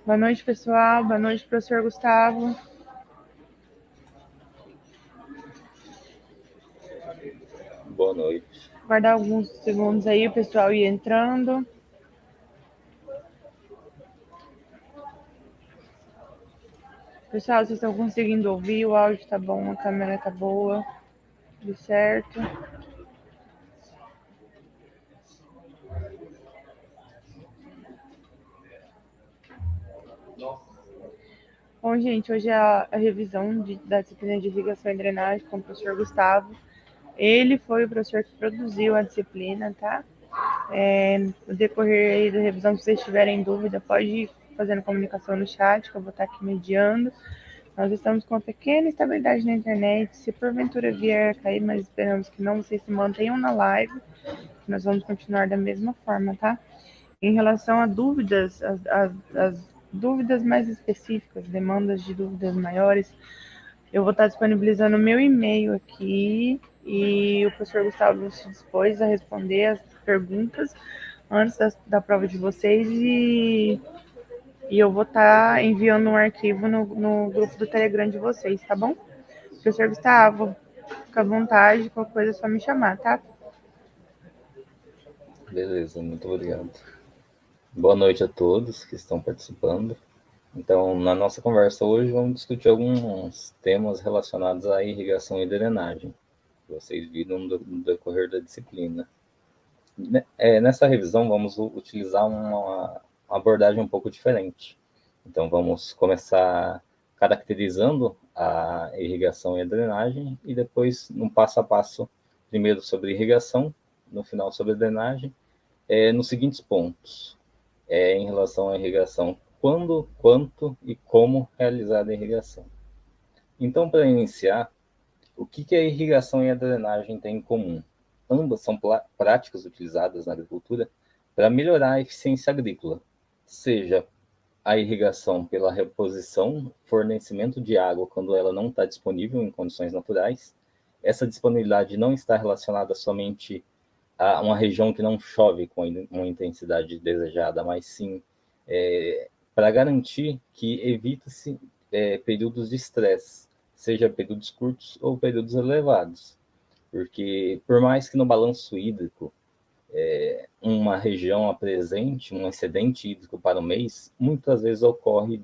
Boa noite, pessoal. Boa noite, professor Gustavo. Boa noite. Guardar alguns segundos aí, o pessoal ir entrando. Pessoal, vocês estão conseguindo ouvir? O áudio tá bom, a câmera tá boa. Tudo certo? Bom, gente, hoje é a revisão da disciplina de irrigação e drenagem com o professor Gustavo. Ele foi o professor que produziu a disciplina, tá? No decorrer aí da revisão, se vocês tiverem dúvida, pode ir fazendo comunicação no chat, que eu vou estar aqui mediando. Nós estamos com uma pequena instabilidade na internet. Se porventura vier a cair, mas esperamos que não, vocês se mantenham na live. Nós vamos continuar da mesma forma, tá? Em relação a dúvidas, as dúvidas mais específicas, demandas de dúvidas maiores, eu vou estar disponibilizando o meu e-mail aqui e o professor Gustavo se dispôs a responder as perguntas antes da prova de vocês e eu vou estar enviando um arquivo no grupo do Telegram de vocês, tá bom? Professor Gustavo, fica à vontade, qualquer coisa é só me chamar, tá? Beleza, muito obrigado. Boa noite a todos que estão participando. Então, na nossa conversa hoje, vamos discutir alguns temas relacionados à irrigação e drenagem, que vocês viram no decorrer da disciplina. Nessa revisão, vamos utilizar uma abordagem um pouco diferente. Então, vamos começar caracterizando a irrigação e a drenagem, e depois, num passo a passo, primeiro sobre irrigação, no final sobre a drenagem, nos seguintes pontos. Em relação à irrigação, quando, quanto e como realizar a irrigação. Então, para iniciar, o que a irrigação e a drenagem têm em comum? Ambas são práticas utilizadas na agricultura para melhorar a eficiência agrícola, seja a irrigação pela reposição, fornecimento de água quando ela não está disponível em condições naturais. Essa disponibilidade não está relacionada somente a uma região que não chove com uma intensidade desejada, mas sim para garantir que evita-se períodos de estresse, seja períodos curtos ou períodos elevados. Porque, por mais que no balanço hídrico uma região apresente um excedente hídrico para o mês, muitas vezes ocorre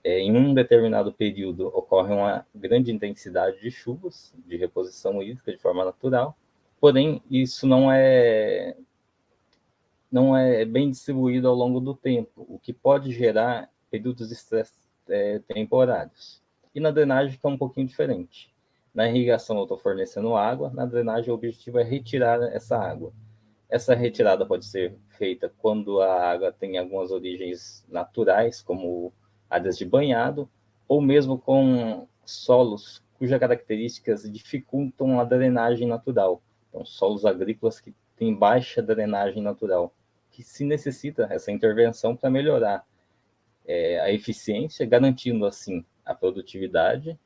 em um determinado período, ocorre uma grande intensidade de chuvas, de reposição hídrica de forma natural, porém, isso não é bem distribuído ao longo do tempo, o que pode gerar períodos de estresse temporários. E na drenagem está um pouquinho diferente. Na irrigação eu estou fornecendo água, na drenagem o objetivo é retirar essa água. Essa retirada pode ser feita quando a água tem algumas origens naturais, como áreas de banhado, ou mesmo com solos cujas características dificultam a drenagem natural. Então, solos agrícolas que têm baixa drenagem natural, que se necessita essa intervenção para melhorar a eficiência, garantindo assim a produtividade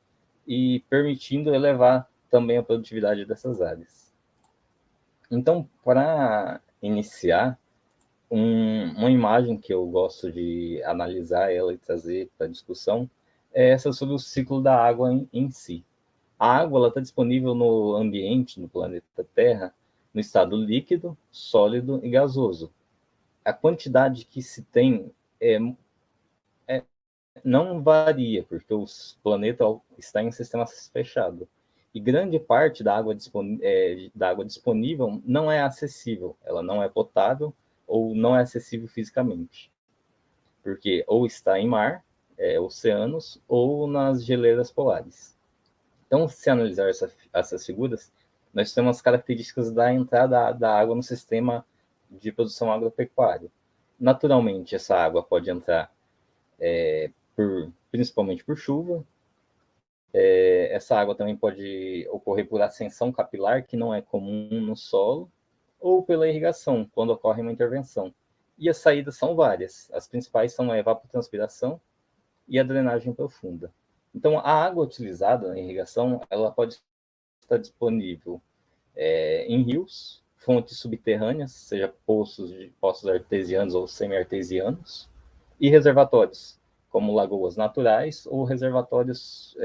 e permitindo elevar também a produtividade dessas áreas. Então, para iniciar, uma imagem que eu gosto de analisar ela e trazer para discussão é essa sobre o ciclo da água em si. A água está disponível no ambiente, no planeta Terra, no estado líquido, sólido e gasoso. A quantidade que se tem não varia, porque o planeta está em um sistema fechado. E grande parte da água disponível não é acessível, ela não é potável ou não é acessível fisicamente, porque ou está em mar, oceanos, ou nas geleiras polares. Então, se analisar essas figuras, nós temos as características da entrada da água no sistema de produção agropecuária. Naturalmente, essa água pode entrar principalmente por chuva. Essa água também pode ocorrer por ascensão capilar, que não é comum no solo, ou pela irrigação, quando ocorre uma intervenção. E as saídas são várias. As principais são a evapotranspiração e a drenagem profunda. Então, a água utilizada na irrigação, ela pode estar disponível em rios, fontes subterrâneas, seja poços artesianos ou semi-artesianos, e reservatórios, como lagoas naturais ou reservatórios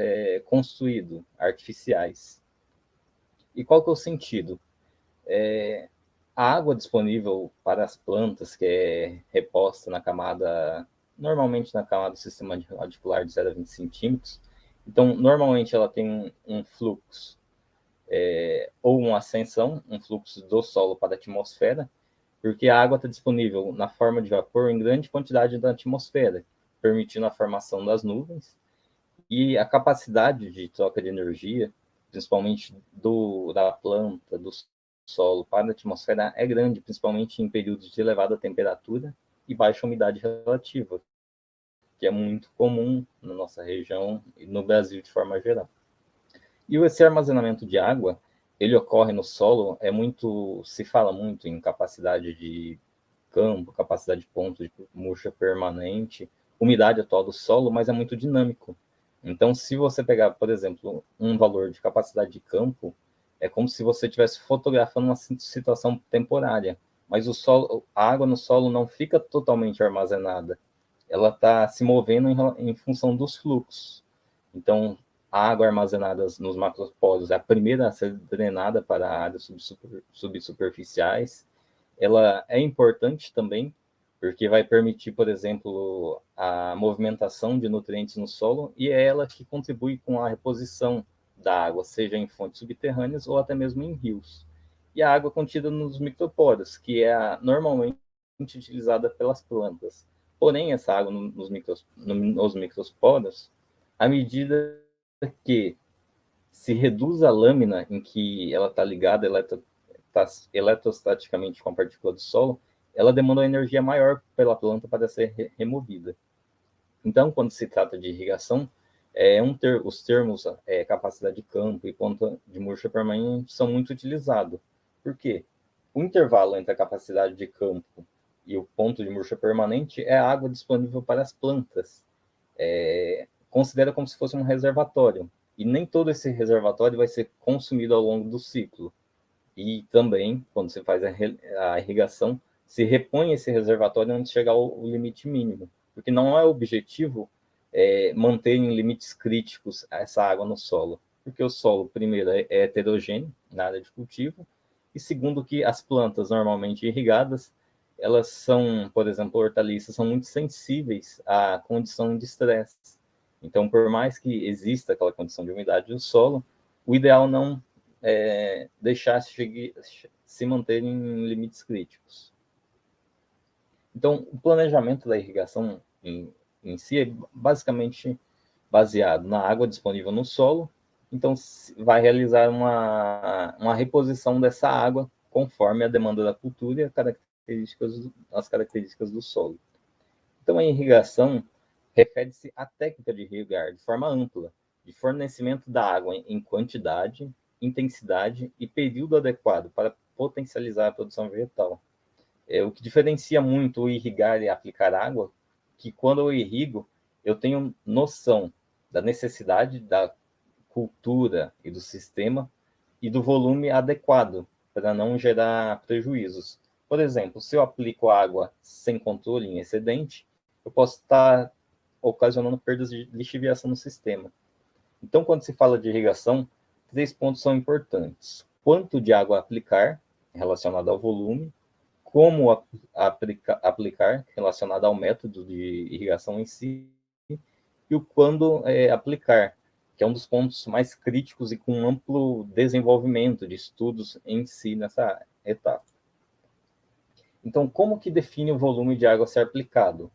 construídos, artificiais. E qual que é o sentido? A água disponível para as plantas, que é reposta na camada, normalmente na camada do sistema radicular de 0 a 20 centímetros, então, normalmente ela tem um fluxo ou uma ascensão, um fluxo do solo para a atmosfera, porque a água está disponível na forma de vapor em grande quantidade na atmosfera, permitindo a formação das nuvens, e a capacidade de troca de energia, principalmente da planta, do solo para a atmosfera, é grande, principalmente em períodos de elevada temperatura e baixa umidade relativa, que é muito comum na nossa região e no Brasil de forma geral. E esse armazenamento de água, ele ocorre no solo, se fala muito em capacidade de campo, capacidade de ponto de murcha permanente, umidade atual do solo, mas é muito dinâmico. Então, se você pegar, por exemplo, um valor de capacidade de campo, é como se você estivesse fotografando uma situação temporária, mas a água no solo não fica totalmente armazenada, ela está se movendo em função dos fluxos. Então, a água armazenada nos macroporos é a primeira a ser drenada para áreas subsuperficiais. Ela é importante também, porque vai permitir, por exemplo, a movimentação de nutrientes no solo, e é ela que contribui com a reposição da água, seja em fontes subterrâneas ou até mesmo em rios. E a água contida nos microporos, que é normalmente utilizada pelas plantas. Porém, essa água nos microporos, à medida que se reduz a lâmina em que ela está ligada eletrostaticamente com a partícula do solo, ela demanda uma energia maior pela planta para ser removida. Então, quando se trata de irrigação, os termos capacidade de campo e ponto de murcha permanente são muito utilizados. Por quê? O intervalo entre a capacidade de campo e o ponto de murcha permanente é a água disponível para as plantas. Considera como se fosse um reservatório. E nem todo esse reservatório vai ser consumido ao longo do ciclo. E também, quando você faz a irrigação, se repõe esse reservatório antes de chegar ao limite mínimo. Porque não é objetivo manter em limites críticos essa água no solo. Porque o solo, primeiro, é heterogêneo na área de cultivo, e segundo, que as plantas normalmente irrigadas, elas são, por exemplo, hortaliças, são muito sensíveis à condição de estresse. Então, por mais que exista aquela condição de umidade do solo, o ideal não deixar se manter em limites críticos. Então, o planejamento da irrigação em si é basicamente baseado na água disponível no solo. Então, vai realizar uma reposição dessa água conforme a demanda da cultura e as características do solo. Então, a irrigação refere-se à técnica de irrigar de forma ampla, de fornecimento da água em quantidade, intensidade e período adequado para potencializar a produção vegetal. O que diferencia muito o irrigar e aplicar água, que quando eu irrigo, eu tenho noção da necessidade da cultura e do sistema e do volume adequado para não gerar prejuízos. Por exemplo, se eu aplico água sem controle em excedente, eu posso estar ocasionando perdas de lixiviação no sistema. Então, quando se fala de irrigação, 3 pontos são importantes: quanto de água aplicar, relacionado ao volume; como aplicar, relacionado ao método de irrigação em si; e o quando aplicar, que é um dos pontos mais críticos e com amplo desenvolvimento de estudos em si nessa etapa. Então, como que define o volume de água a ser aplicado?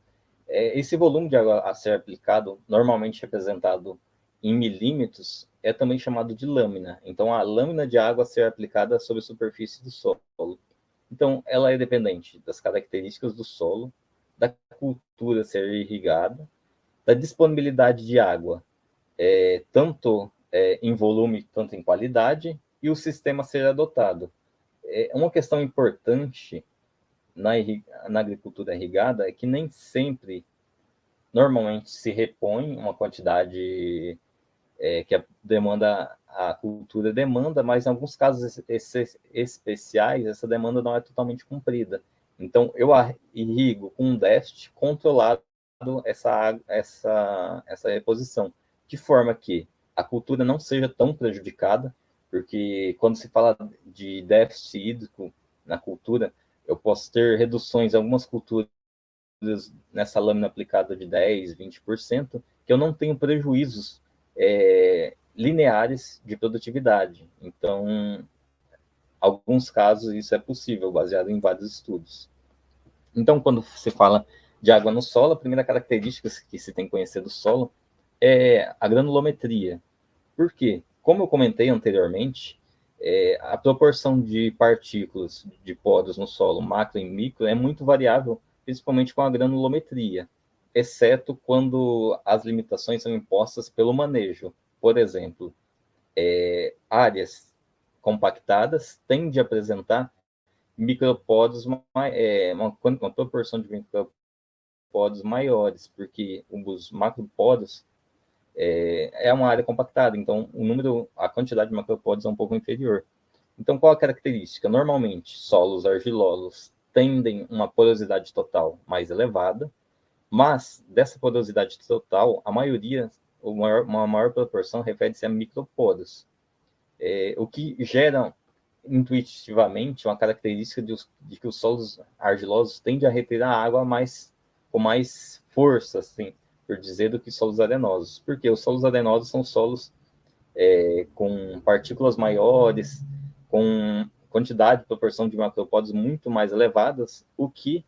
Esse volume de água a ser aplicado, normalmente representado em milímetros, é também chamado de lâmina. Então, a lâmina de água a ser aplicada sobre a superfície do solo. Então, ela é dependente das características do solo, da cultura a ser irrigada, da disponibilidade de água, tanto em volume, tanto em qualidade, e o sistema a ser adotado. Uma questão importante na agricultura irrigada é que nem sempre, normalmente, se repõe uma quantidade que a cultura demanda, mas em alguns casos especiais, essa demanda não é totalmente cumprida. Então, eu irrigo com um déficit controlado essa reposição, de forma que a cultura não seja tão prejudicada, porque quando se fala de déficit hídrico na cultura, eu posso ter reduções em algumas culturas nessa lâmina aplicada de 10, 20%, que eu não tenho prejuízos lineares de produtividade. Então, alguns casos isso é possível, baseado em vários estudos. Então, quando se fala de água no solo, a primeira característica que se tem que conhecer do solo é a granulometria. Por quê? Como eu comentei anteriormente, a proporção de partículas de poros no solo, macro e micro, é muito variável, principalmente com a granulometria, exceto quando as limitações são impostas pelo manejo. Por exemplo, áreas compactadas tendem a apresentar microporos, uma proporção de microporos maiores, porque os macroporos é uma área compactada, então a quantidade de macropódios é um pouco inferior. Então, qual a característica? Normalmente, solos argilosos tendem uma porosidade total mais elevada, mas dessa porosidade total, a maioria, uma maior proporção, refere-se a microporos, o que gera intuitivamente uma característica de que os solos argilosos tendem a reter a água com mais força, assim, por dizer, do que solos arenosos. Porque os solos arenosos são solos com partículas maiores, com quantidade, proporção de macropódios muito mais elevadas, o que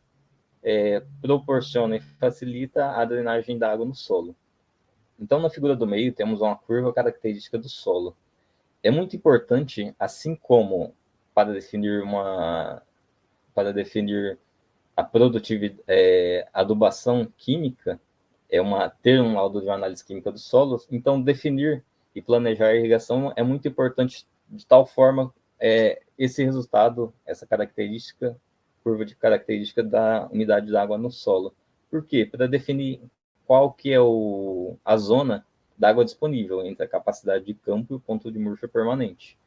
proporciona e facilita a drenagem da água no solo. Então, na figura do meio, temos uma curva característica do solo. É muito importante, assim como para definir a produtividade, adubação química, ter um laudo de análise química dos solos, então definir e planejar a irrigação é muito importante, de tal forma esse resultado, essa característica, curva de característica da umidade da água no solo. Por quê? Para definir qual que é a zona da água disponível entre a capacidade de campo e o ponto de murcha permanente.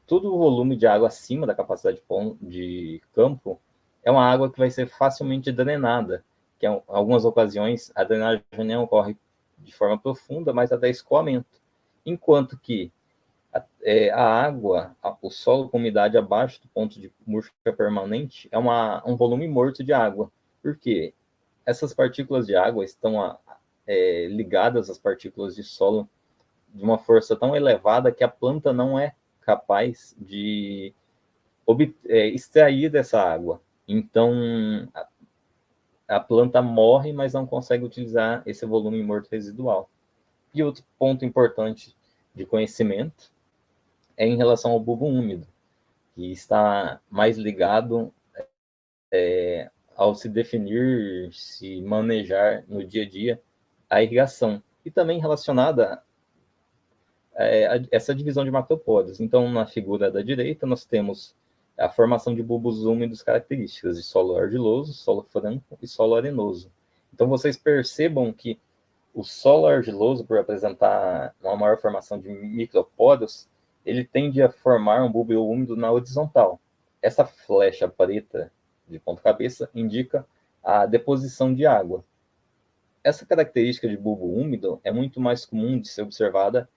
Todo o volume de água acima da capacidade de campo é uma água que vai ser facilmente drenada, que em algumas ocasiões a drenagem não ocorre de forma profunda, mas até escoamento. Enquanto que a água, o solo com umidade abaixo do ponto de murcha permanente é um volume morto de água. Por quê? Essas partículas de água estão ligadas às partículas de solo de uma força tão elevada que a planta não é capaz de extrair dessa água. Então, a planta morre, mas não consegue utilizar esse volume morto residual. E outro ponto importante de conhecimento é em relação ao bulbo úmido, que está mais ligado ao se definir, se manejar no dia a dia a irrigação, e também relacionada essa divisão de macropódios. Então, na figura da direita, nós temos a formação de bulbos úmidos características de solo argiloso, solo franco e solo arenoso. Então, vocês percebam que o solo argiloso, por apresentar uma maior formação de micropódios, ele tende a formar um bulbo úmido na horizontal. Essa flecha preta de ponta cabeça indica a deposição de água. Essa característica de bulbo úmido é muito mais comum de ser observada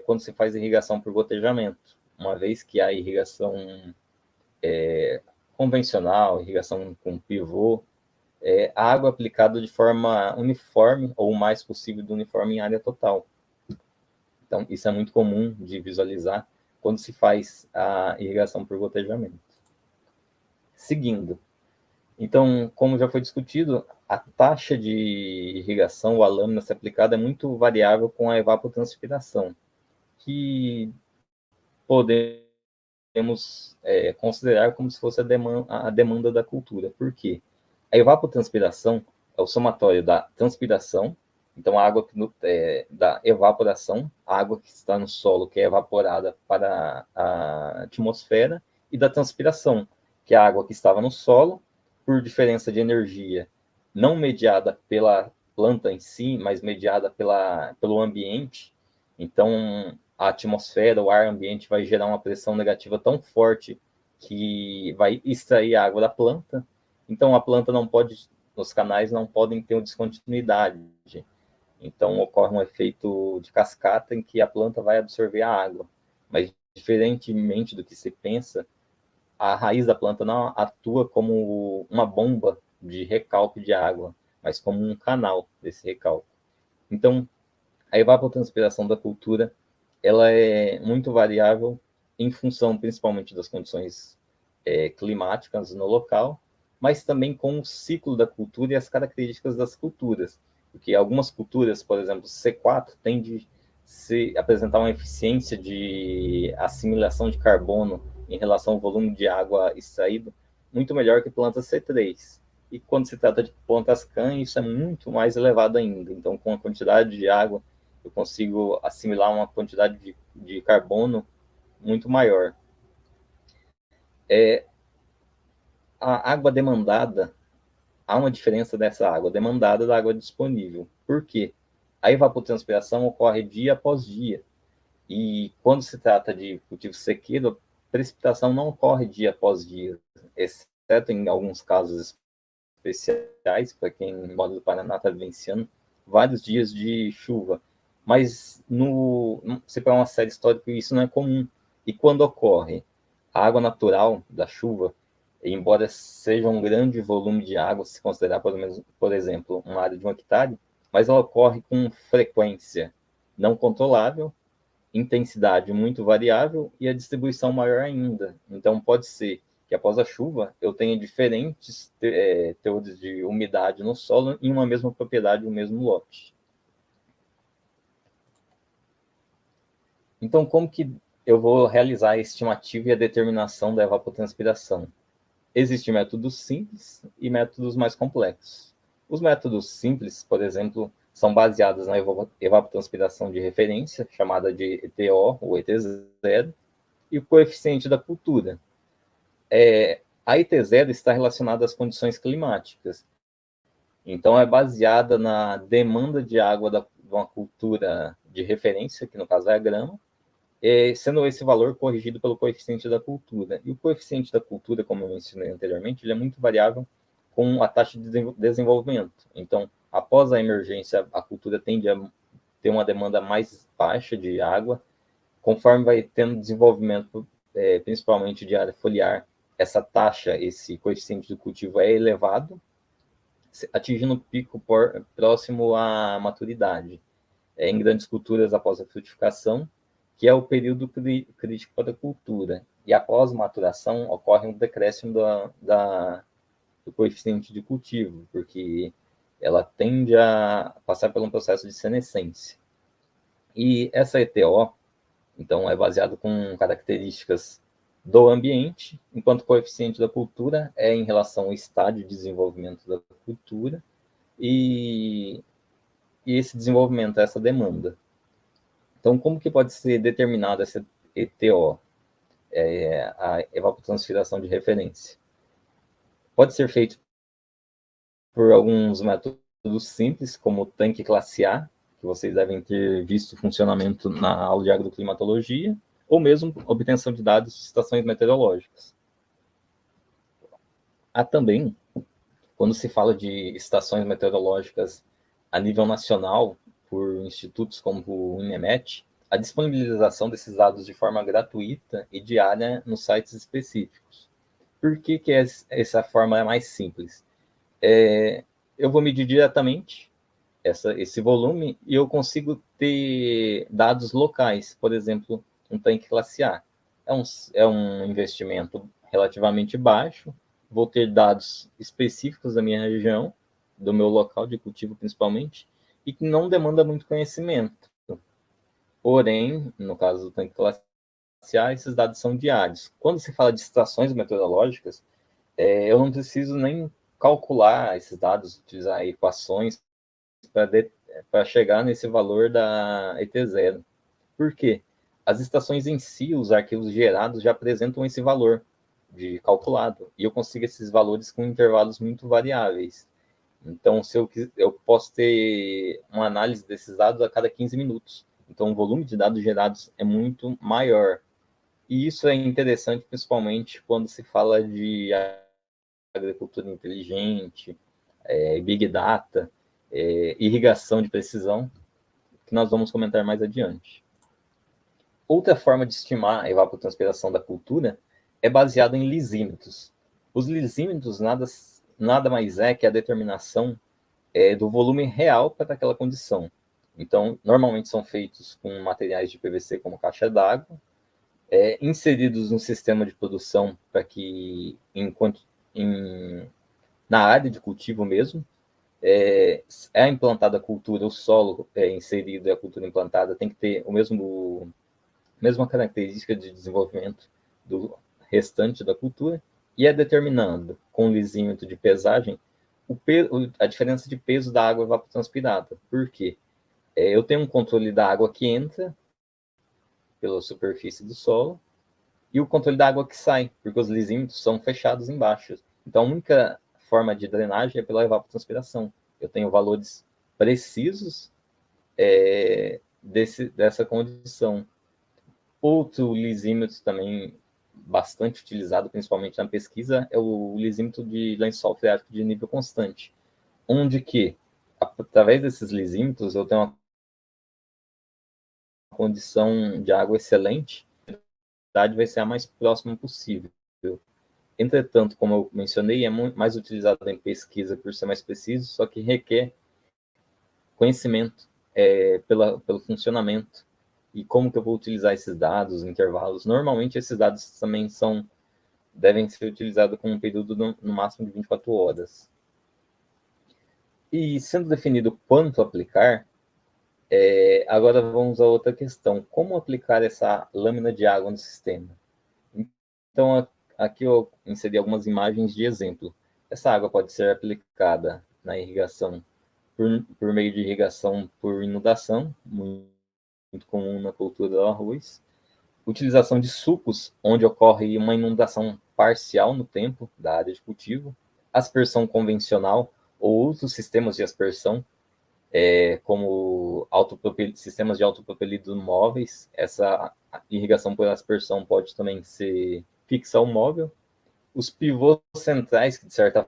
quando se faz irrigação por gotejamento, uma vez que a irrigação convencional, irrigação com pivô, a água aplicada de forma uniforme, ou o mais possível do uniforme em área total. Então, isso é muito comum de visualizar quando se faz a irrigação por gotejamento. Seguindo. Então, como já foi discutido, a taxa de irrigação ou a lâmina se aplicada é muito variável com a evapotranspiração, que podemos considerar como se fosse a demanda da cultura. Por quê? A evapotranspiração é o somatório da transpiração, então a água da evaporação, a água que está no solo, que é evaporada para a atmosfera, e da transpiração, que é a água que estava no solo, por diferença de energia, não mediada pela planta em si, mas mediada pelo ambiente. Então, a atmosfera, o ar ambiente vai gerar uma pressão negativa tão forte que vai extrair a água da planta. Então, a planta não pode nos canais não podem ter uma descontinuidade. Então, ocorre um efeito de cascata em que a planta vai absorver a água. Mas, diferentemente do que se pensa, a raiz da planta não atua como uma bomba de recalque de água, mas como um canal desse recalque. Então, a evapotranspiração da cultura ela é muito variável em função principalmente das condições climáticas no local, mas também com o ciclo da cultura e as características das culturas. Porque algumas culturas, por exemplo, C4, tende a apresentar uma eficiência de assimilação de carbono em relação ao volume de água extraído muito melhor que plantas C3. E quando se trata de plantas CAN, isso é muito mais elevado ainda. Então, com a quantidade de água, eu consigo assimilar uma quantidade de carbono muito maior. A água demandada, há uma diferença dessa água demandada da água disponível. Por quê? A evapotranspiração ocorre dia após dia. E quando se trata de cultivo sequeiro, a precipitação não ocorre dia após dia, exceto em alguns casos especiais, para quem mora no Paraná está vivenciando vários dias de chuva. Mas se pegar uma série histórica, isso não é comum. E quando ocorre a água natural da chuva, embora seja um grande volume de água, se considerar, por exemplo, uma área de 1 hectare, mas ela ocorre com frequência não controlável, intensidade muito variável e a distribuição maior ainda. Então, pode ser que após a chuva eu tenha diferentes teores de umidade no solo em uma mesma propriedade, um mesmo lote. Então, como que eu vou realizar a estimativa e a determinação da evapotranspiração? Existem métodos simples e métodos mais complexos. Os métodos simples, por exemplo, são baseados na evapotranspiração de referência, chamada de ETO, ou ET0, e o coeficiente da cultura. A ET0 está relacionada às condições climáticas. Então, é baseada na demanda de água de uma cultura de referência, que no caso é a grama, sendo esse valor corrigido pelo coeficiente da cultura. E o coeficiente da cultura, como eu mencionei anteriormente, ele é muito variável com a taxa de desenvolvimento. Então, após a emergência, a cultura tende a ter uma demanda mais baixa de água. Conforme vai tendo desenvolvimento, principalmente de área foliar, essa taxa, esse coeficiente do cultivo é elevado, atingindo o pico próximo à maturidade. Em grandes culturas após a frutificação, que é o período crítico para a cultura. E após maturação, ocorre um decréscimo do coeficiente de cultivo, porque ela tende a passar por um processo de senescência. E essa ETO, então, é baseada com características do ambiente, enquanto o coeficiente da cultura é em relação ao estágio de desenvolvimento da cultura e esse desenvolvimento, essa demanda. Então, como que pode ser determinada essa ETO, a evapotranspiração de referência? Pode ser feito por alguns métodos simples, como o tanque classe A, que vocês devem ter visto o funcionamento na aula de agroclimatologia, ou mesmo obtenção de dados de estações meteorológicas. Há também, quando se fala de estações meteorológicas a nível nacional, por institutos como o INEMET, a disponibilização desses dados de forma gratuita e diária nos sites específicos. Por que essa forma é mais simples? Eu vou medir diretamente esse volume e eu consigo ter dados locais, por exemplo, um tanque classe A. É um investimento relativamente baixo, vou ter dados específicos da minha região, do meu local de cultivo principalmente, e que não demanda muito conhecimento. Porém, no caso do tanque classe A, esses dados são diários. Quando se fala de estações meteorológicas, eu não preciso nem calcular esses dados, utilizar equações para chegar nesse valor da ET0. Por quê? As estações em si, os arquivos gerados já apresentam esse valor de calculado, e eu consigo esses valores com intervalos muito variáveis. Então, se eu posso ter uma análise desses dados a cada 15 minutos. Então, o volume de dados gerados é muito maior. E isso é interessante, principalmente quando se fala de agricultura inteligente, Big Data, irrigação de precisão, que nós vamos comentar mais adiante. Outra forma de estimar a evapotranspiração da cultura é baseada em lisímetros. Os lisímetros nada mais é que a determinação do volume real para aquela condição. Então, normalmente são feitos com materiais de PVC como caixa d'água, inseridos no sistema de produção para que, na área de cultivo mesmo, implantada a cultura, o solo inserido e a cultura implantada tem que ter mesma característica de desenvolvimento do restante da cultura, e é determinado com o lisímetro de pesagem a diferença de peso da água evapotranspirada. Por quê? Eu tenho um controle da água que entra pela superfície do solo e o controle da água que sai, porque os lisímetros são fechados embaixo. Então, a única forma de drenagem é pela evapotranspiração. Eu tenho valores precisos dessa condição. Outro lisímetro também bastante utilizado, principalmente na pesquisa, é o lisímetro de lençol freático de nível constante, onde que, através desses lisímetros, eu tenho uma condição de água excelente, a vai ser a mais próxima possível. Entretanto, como eu mencionei, é muito mais utilizado em pesquisa por ser mais preciso, só que requer conhecimento pelo funcionamento e como que eu vou utilizar esses dados, intervalos. Normalmente, esses dados também devem ser utilizados com um período no máximo de 24 horas. E sendo definido quanto aplicar, agora vamos a outra questão. Como aplicar essa lâmina de água no sistema? Então, aqui eu inseri algumas imagens de exemplo. Essa água pode ser aplicada na irrigação por meio de irrigação por inundação, muito comum na cultura do arroz. Utilização de sulcos, onde ocorre uma inundação parcial no tempo da área de cultivo. Aspersão convencional ou outros sistemas de aspersão, como sistemas de autopropelido móveis. Essa irrigação por aspersão pode também ser fixa ou móvel. Os pivôs centrais, que de certa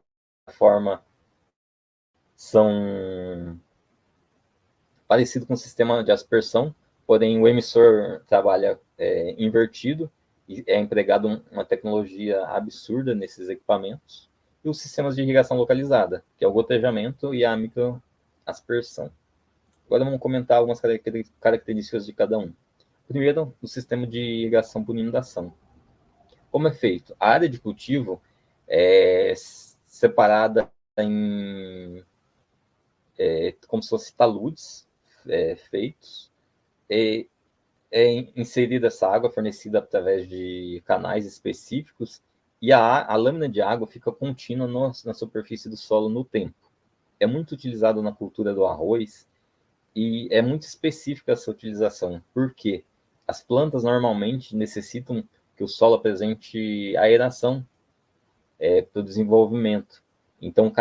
forma são parecidos com o sistema de aspersão, porém o emissor trabalha invertido e é empregado uma tecnologia absurda nesses equipamentos. E os sistemas de irrigação localizada, que é o gotejamento e a microaspersão. Agora vamos comentar algumas características de cada um. Primeiro, o sistema de irrigação por inundação. Como é feito? A área de cultivo é separada em como se fossem taludes feitos. Inserida essa água fornecida através de canais específicos e a lâmina de água fica contínua na superfície do solo no tempo. É muito utilizado na cultura do arroz e é muito específica essa utilização, porque as plantas normalmente necessitam que o solo apresente aeração para o desenvolvimento. Então,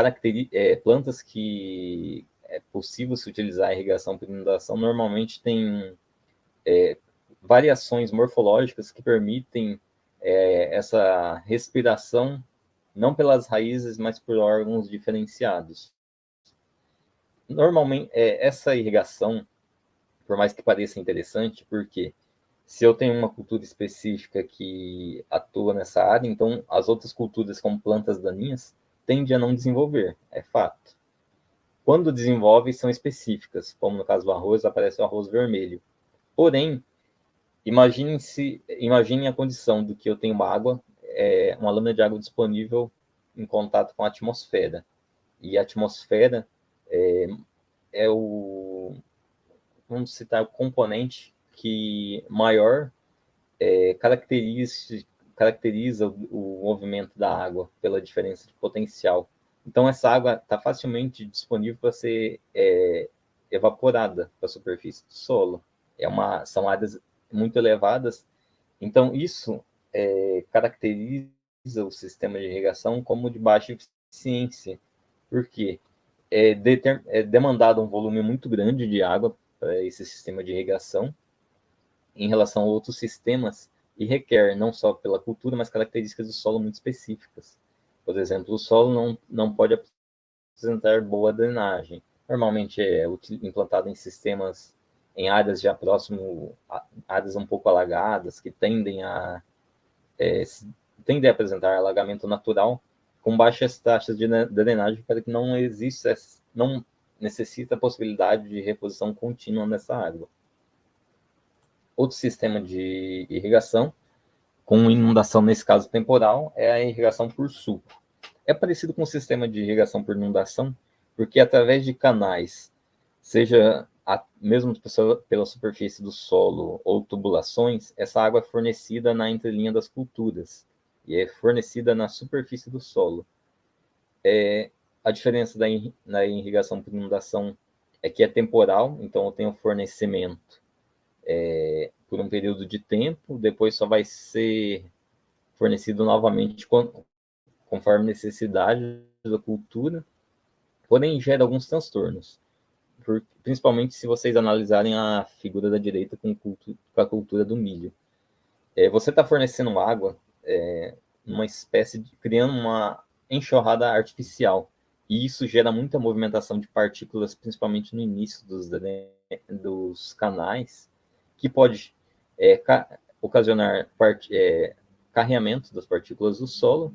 plantas que é possível se utilizar a irrigação por inundação normalmente têm variações morfológicas que permitem essa respiração, não pelas raízes, mas por órgãos diferenciados. Normalmente, essa irrigação, por mais que pareça interessante, porque se eu tenho uma cultura específica que atua nessa área, então as outras culturas, como plantas daninhas, tendem a não desenvolver, é fato. Quando desenvolvem, são específicas, como no caso do arroz, aparece o arroz vermelho. Porém, imaginem a condição do que eu tenho uma lâmina de água disponível em contato com a atmosfera. E a atmosfera vamos citar, o componente que maior caracteriza o movimento da água pela diferença de potencial. Então, essa água está facilmente disponível para ser evaporada para a superfície do solo. São áreas muito elevadas. Então, isso caracteriza o sistema de irrigação como de baixa eficiência, porque é demandado um volume muito grande de água para esse sistema de irrigação em relação a outros sistemas e requer não só pela cultura, mas características do solo muito específicas. Por exemplo, o solo não pode apresentar boa drenagem. Normalmente é implantado em sistemas em áreas já próximo, áreas um pouco alagadas, que tendem a apresentar alagamento natural, com baixas taxas de drenagem, para que não exista, não necessita a possibilidade de reposição contínua nessa água. Outro sistema de irrigação, com inundação, nesse caso temporal, é a irrigação por suco. É parecido com o sistema de irrigação por inundação, porque através de canais, seja mesmo pela superfície do solo ou tubulações, essa água é fornecida na entrelinha das culturas e é fornecida na superfície do solo. A diferença na irrigação por inundação é que é temporal, então eu tenho fornecimento por um período de tempo, depois só vai ser fornecido novamente conforme necessidade da cultura, porém gera alguns transtornos, principalmente se vocês analisarem a figura da direita com a cultura do milho. Você está fornecendo água, uma espécie de criando uma enxurrada artificial, e isso gera muita movimentação de partículas, principalmente no início dos canais, que pode ocasionar carreamento das partículas do solo.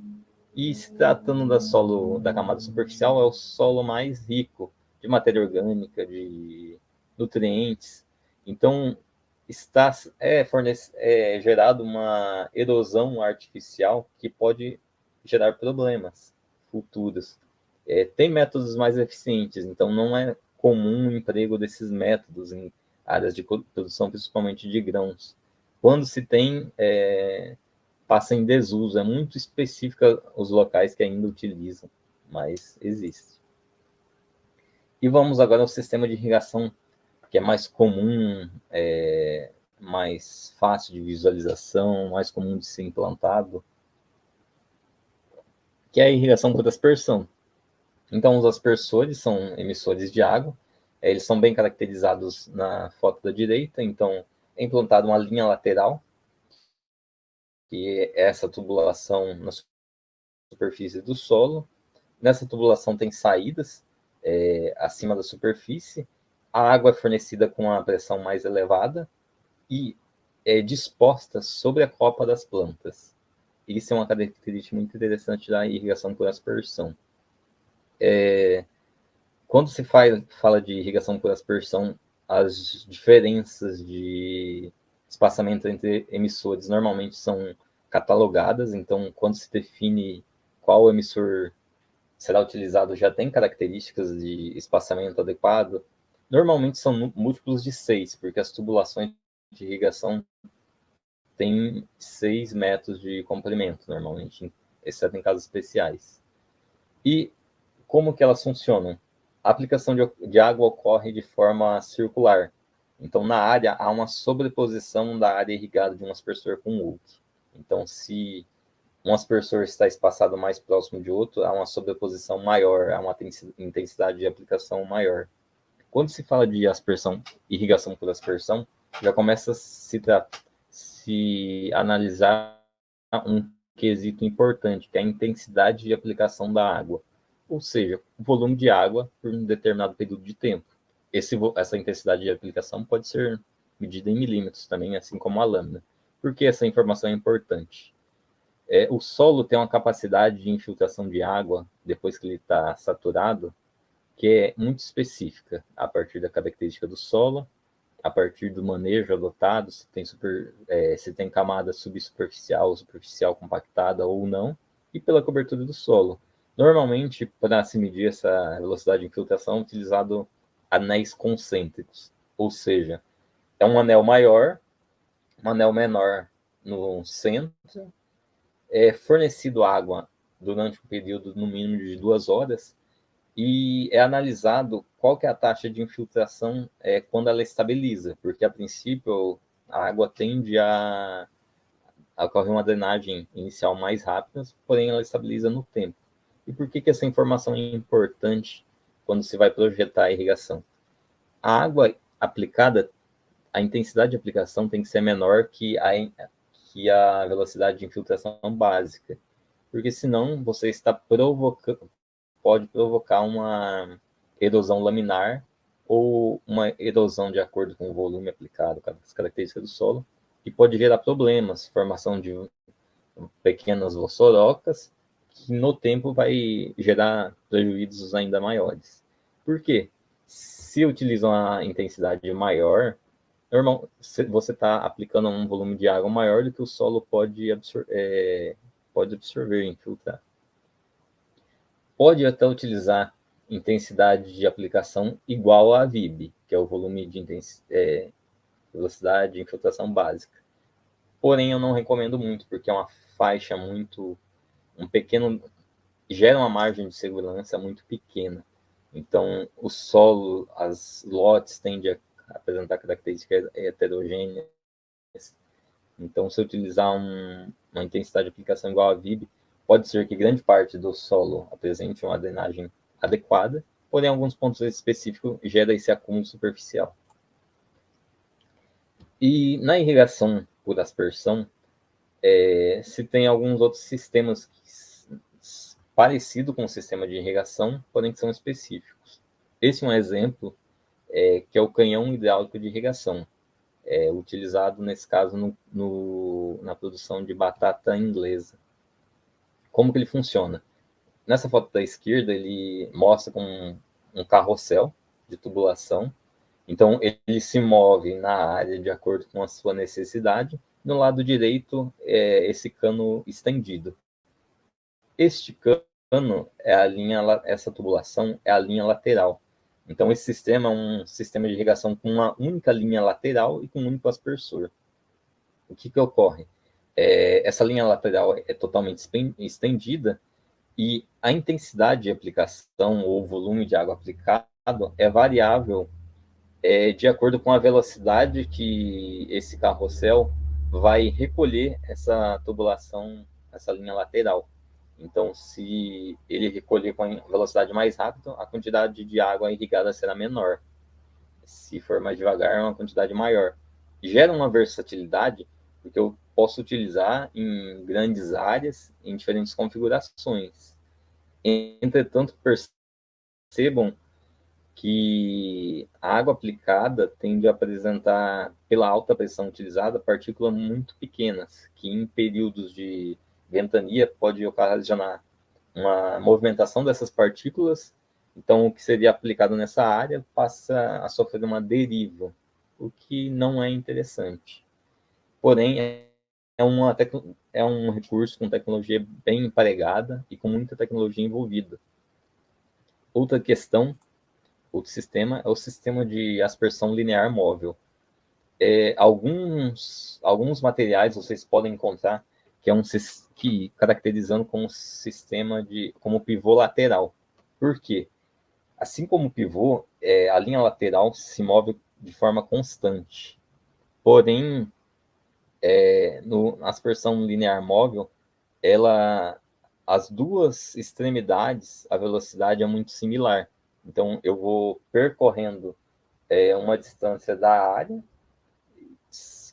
E se tratando da camada superficial, é o solo mais rico de matéria orgânica, de nutrientes. Então, gerado uma erosão artificial que pode gerar problemas futuros. Tem métodos mais eficientes, então não é comum o emprego desses métodos em áreas de produção, principalmente de grãos. Quando se tem, passa em desuso. É muito específica os locais que ainda utilizam, mas existe. E vamos agora ao sistema de irrigação, que é mais comum, mais fácil de visualização, mais comum de ser implantado, que é a irrigação por aspersão. Então, os aspersores são emissores de água, eles são bem caracterizados na foto da direita. Então, é implantada uma linha lateral, que é essa tubulação na superfície do solo. Nessa tubulação tem saídas acima da superfície. A água é fornecida com uma pressão mais elevada e é disposta sobre a copa das plantas. Isso é uma característica muito interessante da irrigação por aspersão. Quando se fala de irrigação por aspersão, as diferenças de espaçamento entre emissores normalmente são catalogadas. Então, quando se define qual emissor será utilizado, já tem características de espaçamento adequado. Normalmente são múltiplos de 6, porque as tubulações de irrigação têm 6 metros de comprimento, normalmente, exceto em casos especiais. E como que elas funcionam? A aplicação de água ocorre de forma circular. Então, na área, há uma sobreposição da área irrigada de um aspersor com outro. Então, se um aspersor está espaçado mais próximo de outro, há uma sobreposição maior, há uma intensidade de aplicação maior. Quando se fala de irrigação por aspersão, já começa a se analisar um quesito importante, que é a intensidade de aplicação da água, ou seja, o volume de água por um determinado período de tempo. Essa intensidade de aplicação pode ser medida em milímetros também, assim como a lâmina. Por que essa informação é importante? O solo tem uma capacidade de infiltração de água, depois que ele está saturado, que é muito específica, a partir da característica do solo, a partir do manejo adotado, se tem camada subsuperficial ou superficial compactada ou não, e pela cobertura do solo. Normalmente, para se medir essa velocidade de infiltração, é utilizado anéis concêntricos, ou seja, é um anel maior, um anel menor no centro, é fornecido água durante um período no mínimo de 2 horas, e é analisado qual que é a taxa de infiltração quando ela estabiliza, porque a princípio a água tende a ocorrer uma drenagem inicial mais rápida, porém ela estabiliza no tempo. E por que essa informação é importante quando se vai projetar a irrigação? A água aplicada, a intensidade de aplicação tem que ser menor que a velocidade de infiltração básica, porque senão você está pode provocar uma erosão laminar ou uma erosão de acordo com o volume aplicado, com as características do solo, que pode gerar problemas, formação de pequenas vossorocas, que no tempo vai gerar prejuízos ainda maiores. Por quê? Se utiliza uma intensidade maior, normal, você está aplicando um volume de água maior do que o solo pode absorver e infiltrar. Pode até utilizar intensidade de aplicação igual a VIB, que é o volume de velocidade de infiltração básica. Porém, eu não recomendo muito, porque é uma faixa muito... gera uma margem de segurança muito pequena. Então, o solo, as lotes tendem a apresentar características heterogêneas. Então, se utilizar uma intensidade de aplicação igual a VIB, pode ser que grande parte do solo apresente uma drenagem adequada, porém, em alguns pontos específicos, gera esse acúmulo superficial. E na irrigação por aspersão, se tem alguns outros sistemas parecidos com o sistema de irrigação, porém que são específicos. Esse é um exemplo, que é o canhão hidráulico de irrigação, utilizado, nesse caso, na produção de batata inglesa. Como que ele funciona? Nessa foto da esquerda, ele mostra com um carrossel de tubulação. Então, ele se move na área de acordo com a sua necessidade. No lado direito, esse cano estendido. Este cano essa tubulação é a linha lateral. Então, esse sistema é um sistema de irrigação com uma única linha lateral e com um único aspersor. O que ocorre? Essa linha lateral é totalmente estendida e a intensidade de aplicação ou o volume de água aplicado é variável de acordo com a velocidade que esse carrossel vai recolher essa tubulação, essa linha lateral. Então, se ele recolher com a velocidade mais rápida, a quantidade de água irrigada será menor. Se for mais devagar, é uma quantidade maior. Gera uma versatilidade, porque eu posso utilizar em grandes áreas, em diferentes configurações. Entretanto, percebam que a água aplicada tende a apresentar, pela alta pressão utilizada, partículas muito pequenas, que em períodos de ventania pode ocasionar uma movimentação dessas partículas. Então, o que seria aplicado nessa área passa a sofrer uma deriva, o que não é interessante. Porém, é um recurso com tecnologia bem empregada e com muita tecnologia envolvida. Outra questão, outro sistema, é o sistema de aspersão linear móvel. Alguns materiais vocês podem encontrar que caracterizando como sistema como pivô lateral. Por quê? Assim como o pivô, a linha lateral se move de forma constante. Porém, na aspersão linear móvel, as duas extremidades, a velocidade é muito similar. Então, eu vou percorrendo uma distância da área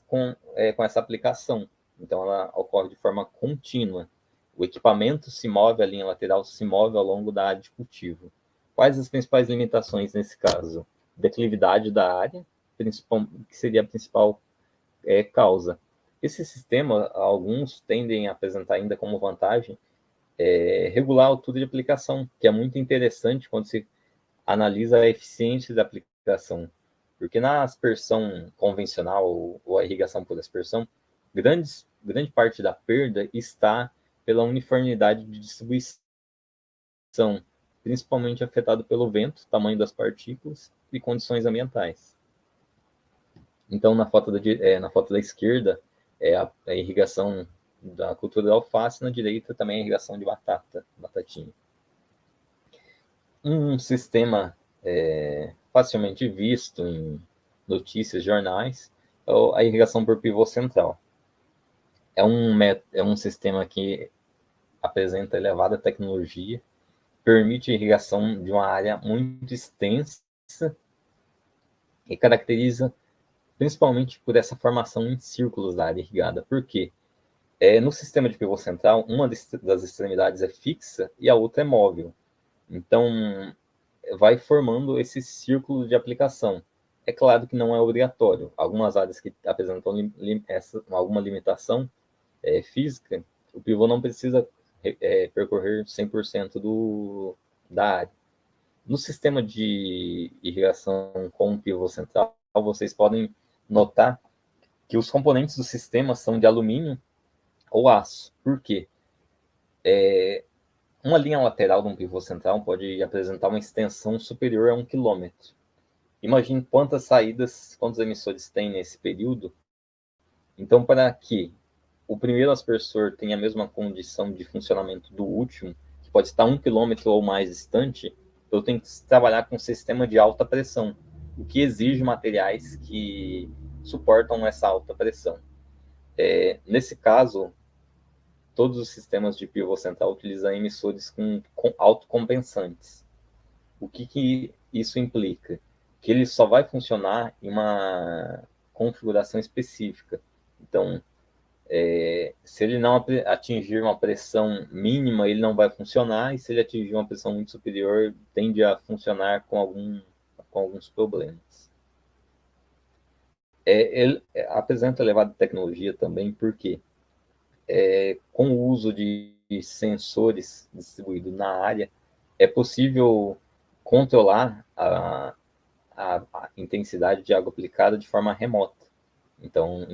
com essa aplicação. Então, ela ocorre de forma contínua. O equipamento se move, a linha lateral se move ao longo da área de cultivo. Quais as principais limitações nesse caso? Declividade da área, que seria a principal causa. Esse sistema, alguns tendem a apresentar ainda como vantagem regular a altura de aplicação, que é muito interessante quando se analisa a eficiência da aplicação. Porque na aspersão convencional ou a irrigação por aspersão, grande parte da perda está pela uniformidade de distribuição, principalmente afetado pelo vento, tamanho das partículas e condições ambientais. Então, na foto da esquerda, a irrigação da cultura da alface, na direita também a irrigação de batatinha. Um sistema facilmente visto em notícias, jornais, é a irrigação por pivô central. É um sistema que apresenta elevada tecnologia, permite a irrigação de uma área muito extensa e caracteriza principalmente por essa formação em círculos da área irrigada. Por quê? No sistema de pivô central, uma das extremidades é fixa e a outra é móvel. Então, vai formando esse círculo de aplicação. É claro que não é obrigatório. Algumas áreas que apresentam alguma limitação física, o pivô não precisa percorrer 100% da área. No sistema de irrigação com pivô central, vocês podem notar que os componentes do sistema são de alumínio ou aço. Por quê? Uma linha lateral de um pivô central pode apresentar uma extensão superior a 1 quilômetro. Imagine quantas saídas, quantos emissores tem nesse período. Então, para que o primeiro aspersor tenha a mesma condição de funcionamento do último, que pode estar 1 quilômetro ou mais distante, eu tenho que trabalhar com um sistema de alta pressão, o que exige materiais que suportam essa alta pressão. Nesse caso, todos os sistemas de pivô central utilizam emissores com autocompensantes. O que isso implica? Que ele só vai funcionar em uma configuração específica. Então, se ele não atingir uma pressão mínima, ele não vai funcionar, e se ele atingir uma pressão muito superior, tende a funcionar com alguns problemas. Ele apresenta elevada tecnologia também, porque com o uso de sensores distribuídos na área, é possível controlar a intensidade de água aplicada de forma remota. Então,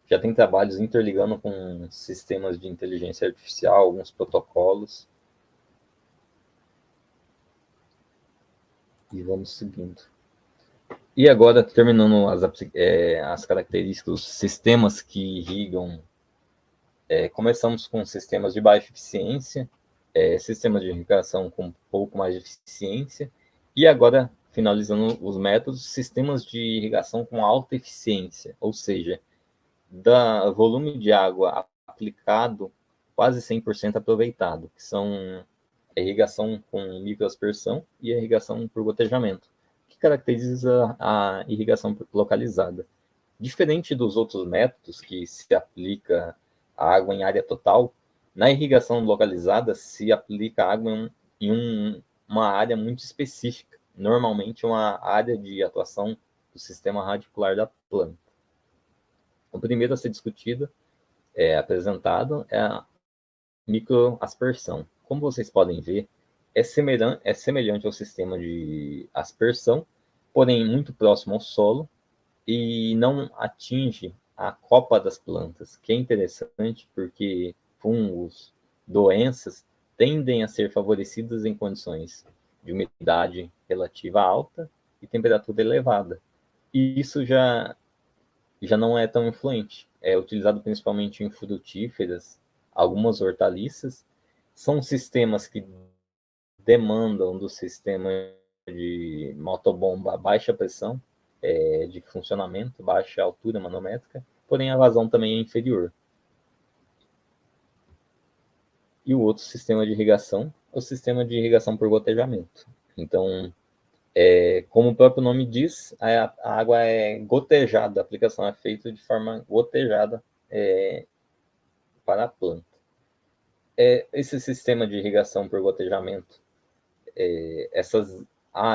já tem trabalhos interligando com sistemas de inteligência artificial, alguns protocolos. E vamos seguindo. E agora, terminando as características dos sistemas que irrigam, começamos com sistemas de baixa eficiência, sistemas de irrigação com um pouco mais de eficiência, e agora, finalizando os métodos, sistemas de irrigação com alta eficiência, ou seja, da volume de água aplicado, quase 100% aproveitado, que são a irrigação com microaspersão e a irrigação por gotejamento, que caracteriza a irrigação localizada. Diferente dos outros métodos, que se aplica a água em área total, na irrigação localizada se aplica água em uma área muito específica, normalmente uma área de atuação do sistema radicular da planta. O primeiro a ser discutido, apresentado, é a microaspersão. Como vocês podem ver, é semelhante ao sistema de aspersão, porém muito próximo ao solo e não atinge a copa das plantas, que é interessante porque fungos, doenças tendem a ser favorecidas em condições de umidade relativa alta e temperatura elevada. E isso já não é tão influente. É utilizado principalmente em frutíferas, algumas hortaliças. São sistemas que demandam do sistema de motobomba a baixa pressão de funcionamento, baixa altura manométrica, porém a vazão também é inferior. E o outro sistema de irrigação é o sistema de irrigação por gotejamento. Então, como o próprio nome diz, a água é gotejada, a aplicação é feita de forma gotejada para a planta. Esse sistema de irrigação por gotejamento, essas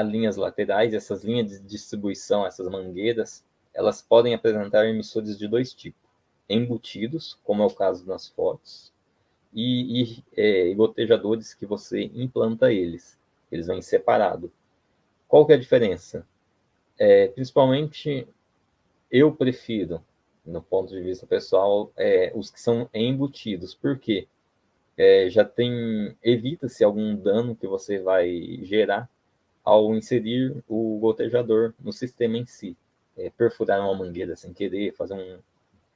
linhas laterais, essas linhas de distribuição, essas mangueiras, elas podem apresentar emissores de dois tipos: embutidos, como é o caso nas fotos, e gotejadores que você implanta eles vêm separados. Qual que é a diferença? Principalmente, eu prefiro, no ponto de vista pessoal, os que são embutidos. Por quê? Evita-se algum dano que você vai gerar ao inserir o gotejador no sistema em si. Perfurar uma mangueira sem querer, fazer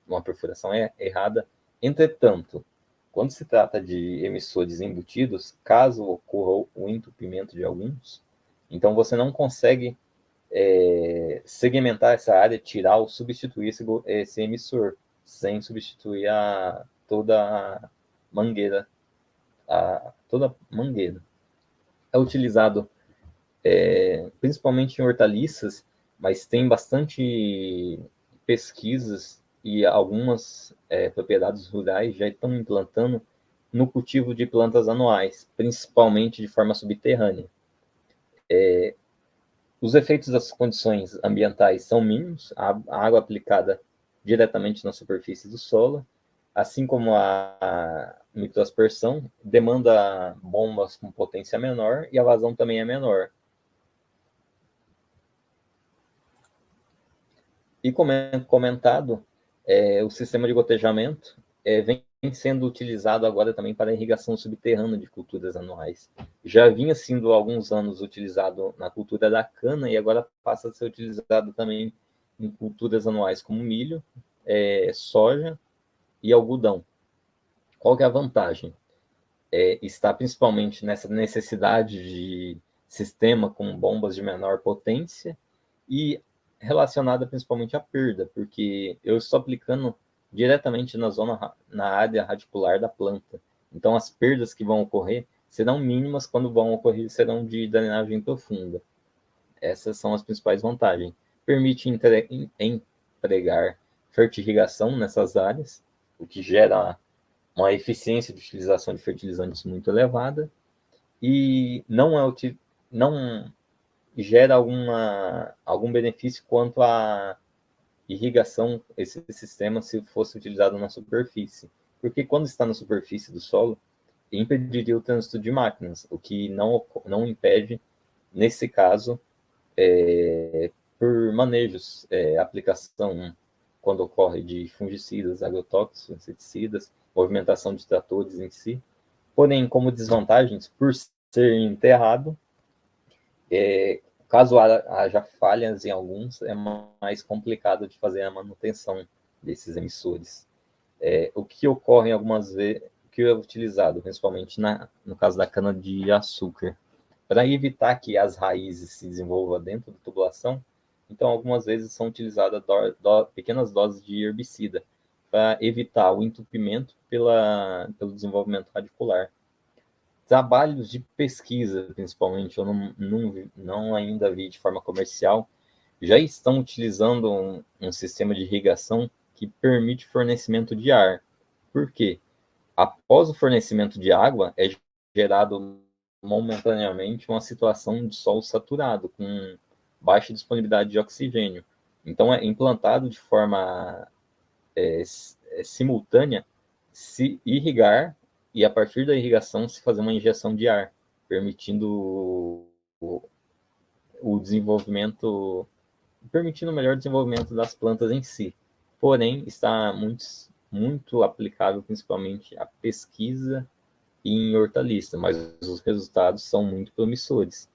uma perfuração errada. Entretanto, quando se trata de emissores embutidos, caso ocorra o entupimento de alguns, então você não consegue segmentar essa área, tirar ou substituir esse emissor, sem substituir toda a mangueira. Toda a mangueira. É utilizado principalmente em hortaliças, mas tem bastante pesquisas e algumas propriedades rurais já estão implantando no cultivo de plantas anuais, principalmente de forma subterrânea. Os efeitos das condições ambientais são mínimos, a água aplicada diretamente na superfície do solo, assim como a microaspersão, demanda bombas com potência menor e a vazão também é menor. E como é comentado, o sistema de gotejamento vem sendo utilizado agora também para irrigação subterrânea de culturas anuais. Já vinha sendo há alguns anos utilizado na cultura da cana e agora passa a ser utilizado também em culturas anuais como milho, soja e algodão. Qual que é a vantagem? Está principalmente nessa necessidade de sistema com bombas de menor potência e relacionada principalmente à perda, porque eu estou aplicando diretamente na área radicular da planta. Então, as perdas que vão ocorrer serão mínimas, quando vão ocorrer serão de drenagem profunda. Essas são as principais vantagens. Permite empregar fertirrigação nessas áreas, o que gera uma eficiência de utilização de fertilizantes muito elevada e não gera algum benefício quanto à irrigação, esse sistema, se fosse utilizado na superfície. Porque quando está na superfície do solo, impediria o trânsito de máquinas, o que não impede, nesse caso, por manejos, aplicação, quando ocorre de fungicidas, agrotóxicos, inseticidas, movimentação de tratores em si. Porém, como desvantagens, por ser enterrado, caso haja falhas em alguns, é mais complicado de fazer a manutenção desses emissores. O que ocorre algumas vezes, o que é utilizado, principalmente no caso da cana-de-açúcar, para evitar que as raízes se desenvolvam dentro da tubulação, então algumas vezes são utilizadas pequenas doses de herbicida para evitar o entupimento pelo desenvolvimento radicular. Trabalhos de pesquisa, principalmente, eu não ainda vi de forma comercial, já estão utilizando um sistema de irrigação que permite fornecimento de ar. Por quê? Após o fornecimento de água, é gerado momentaneamente uma situação de solo saturado, com baixa disponibilidade de oxigênio. Então, é implantado de forma simultânea se irrigar e, a partir da irrigação, se fazer uma injeção de ar, permitindo o desenvolvimento, permitindo o melhor desenvolvimento das plantas em si. Porém, está muito aplicável principalmente à pesquisa e em hortaliça, mas os resultados são muito promissores.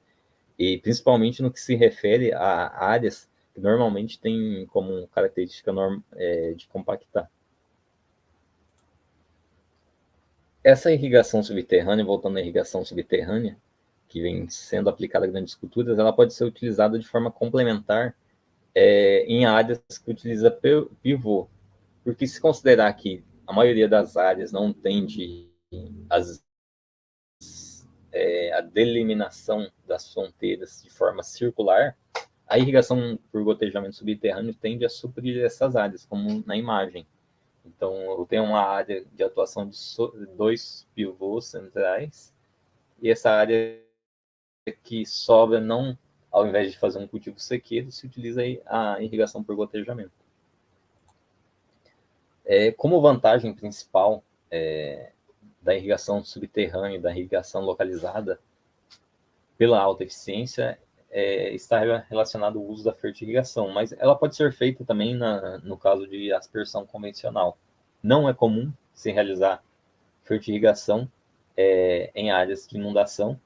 E principalmente no que se refere a áreas que normalmente têm como característica de compactar. Essa irrigação subterrânea, voltando à irrigação subterrânea, que vem sendo aplicada a grandes culturas, ela pode ser utilizada de forma complementar em áreas que utiliza pivô. Porque se considerar que a maioria das áreas não tende a delimitação das fronteiras de forma circular, a irrigação por gotejamento subterrâneo tende a suprir essas áreas, como na imagem. Então, eu tenho uma área de atuação de 2 pivôs centrais, e essa área que sobra, não, ao invés de fazer um cultivo sequeiro, se utiliza a irrigação por gotejamento. Como vantagem principal da irrigação subterrânea, da irrigação localizada, pela alta eficiência, está relacionado ao uso da fertirrigação, mas ela pode ser feita também no caso de aspersão convencional. Não é comum se realizar fertirrigação em áreas de inundação,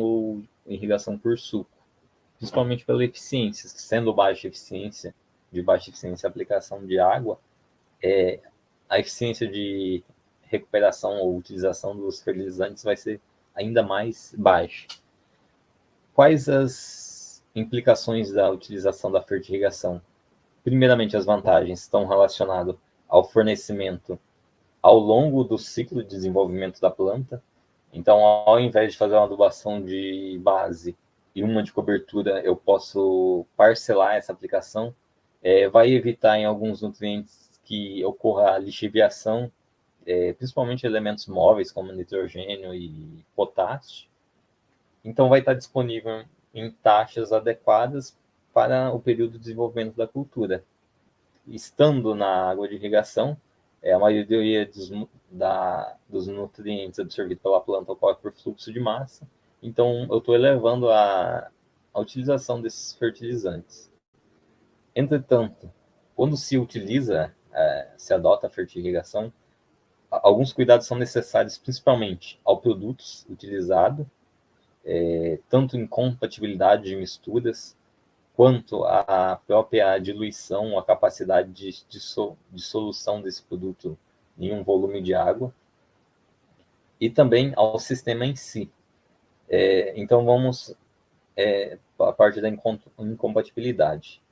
ou irrigação por suco, principalmente pela eficiência, sendo de baixa eficiência a aplicação de água, a eficiência de recuperação ou utilização dos fertilizantes vai ser ainda mais baixa. Quais as implicações da utilização da fertirrigação? Primeiramente, as vantagens estão relacionadas ao fornecimento ao longo do ciclo de desenvolvimento da planta. Então, ao invés de fazer uma adubação de base e uma de cobertura, eu posso parcelar essa aplicação. Vai evitar em alguns nutrientes que ocorra a lixiviação principalmente elementos móveis como nitrogênio e potássio. Então, vai estar disponível em taxas adequadas para o período de desenvolvimento da cultura. Estando na água de irrigação, a maioria dos nutrientes absorvidos pela planta ocorre por fluxo de massa, então eu estou elevando a utilização desses fertilizantes. Entretanto, quando se utiliza, se adota a fertirrigação, alguns cuidados são necessários, principalmente ao produto utilizado, tanto em compatibilidade de misturas, quanto à própria diluição, a capacidade de solução desse produto em um volume de água, e também ao sistema em si. Então, vamos a parte da incompatibilidade.